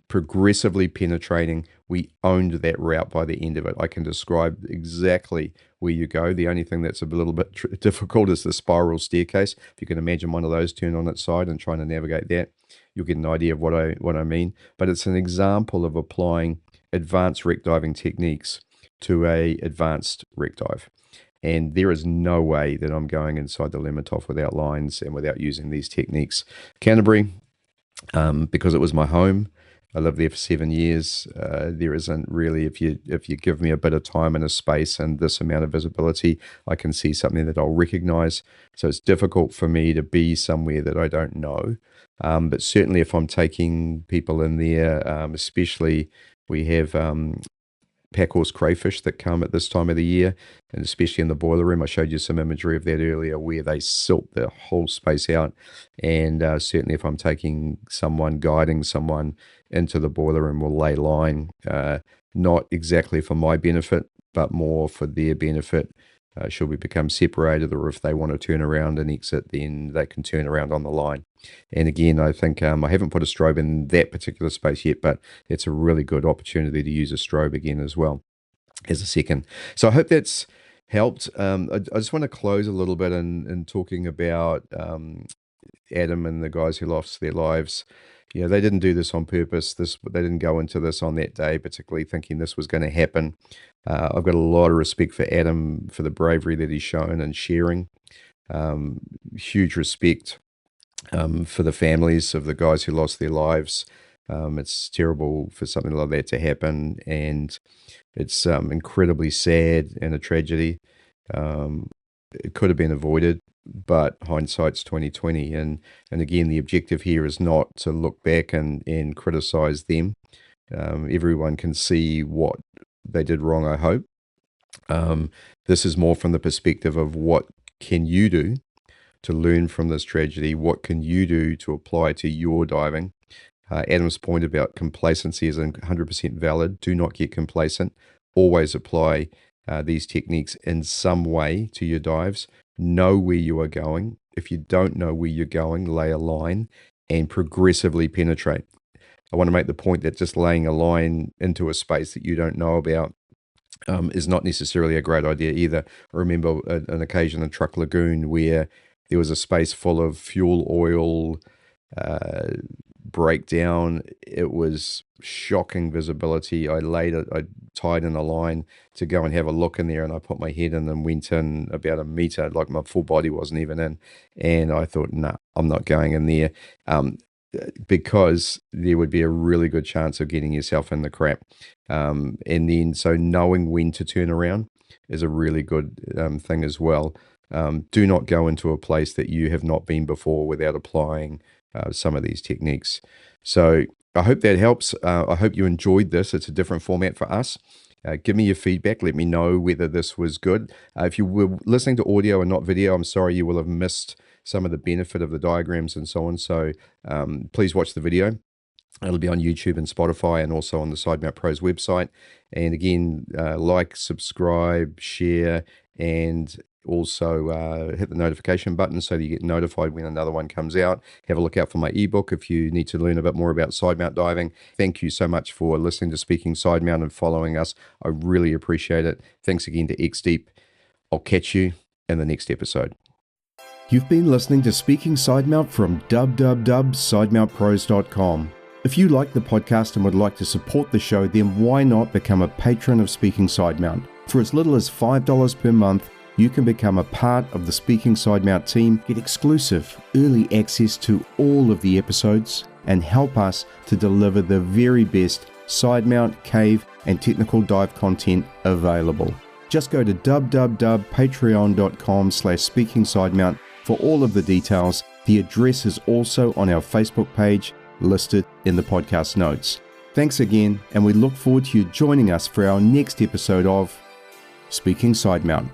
progressively penetrating. We owned that route by the end of it. I can describe exactly where you go. The only thing that's a little bit difficult is the spiral staircase. If you can imagine one of those turned on its side and trying to navigate that, you'll get an idea of what I mean. But it's an example of applying advanced wreck diving techniques to a advanced wreck dive. And there is no way that I'm going inside the Lermontov without lines and without using these techniques. Canterbury, because it was my home, I lived there for 7 years. There isn't really, if you give me a bit of time and a space and this amount of visibility, I can see something that I'll recognize. So it's difficult for me to be somewhere that I don't know. But certainly if I'm taking people in there, especially we have packhorse crayfish that come at this time of the year, and especially in the boiler room. I showed you some imagery of that earlier where they silt the whole space out. And certainly if I'm taking someone, guiding someone into the boiler room, will lay line, not exactly for my benefit, but more for their benefit. Should we become separated, or if they want to turn around and exit, then they can turn around on the line. And again, I think I haven't put a strobe in that particular space yet, but it's a really good opportunity to use a strobe again as well as a second. So I hope that's helped. I just want to close a little bit in talking about Adam and the guys who lost their lives. You know, they didn't do this on purpose. They didn't go into this on that day, particularly thinking this was going to happen. I've got a lot of respect for Adam for the bravery that he's shown and sharing. Huge respect for the families of the guys who lost their lives. It's terrible for something like that to happen, and it's incredibly sad and a tragedy. It could have been avoided, but hindsight's 2020, and again, the objective here is not to look back and criticize them. Everyone can see what they did wrong, I hope. This is more from the perspective of what can you do to learn from this tragedy? What can you do to apply to your diving? Adam's point about complacency is 100% valid. Do not get complacent. Always apply these techniques in some way to your dives. Know where you are going. If you don't know where you're going, lay a line and progressively penetrate. I want to make the point that just laying a line into a space that you don't know about is not necessarily a great idea either. I remember an occasion in Truck Lagoon where there was a space full of fuel oil breakdown. It was shocking visibility. I tied in a line to go and have a look in there, and I put my head in and went in about a meter, like my full body wasn't even in. And I thought, nah, I'm not going in there. Because there would be a really good chance of getting yourself in the crap. And then, so knowing when to turn around is a really good thing as well. Do not go into a place that you have not been before without applying some of these techniques. So I hope that helps. I hope you enjoyed this. It's a different format for us. Give me your feedback. Let me know whether this was good. If you were listening to audio and not video, I'm sorry you will have missed some of the benefit of the diagrams and so on. So please watch the video. It'll be on YouTube and Spotify and also on the Sidemount Pros website. And again, like, subscribe, share, and also hit the notification button so that you get notified when another one comes out. Have a look out for my ebook if you need to learn a bit more about sidemount diving. Thank you so much for listening to Speaking Sidemount and following us. I really appreciate it. Thanks again to XDEEP. I'll catch you in the next episode. You've been listening to Speaking Sidemount from www.sidemountpros.com. If you like the podcast and would like to support the show, then why not become a patron of Speaking Sidemount? For as little as $5 per month, you can become a part of the Speaking Sidemount team, get exclusive early access to all of the episodes, and help us to deliver the very best sidemount, cave, and technical dive content available. Just go to www.patreon.com/speakingsidemount for all of the details. The address is also on our Facebook page, listed in the podcast notes. Thanks again, and we look forward to you joining us for our next episode of Speaking Sidemount.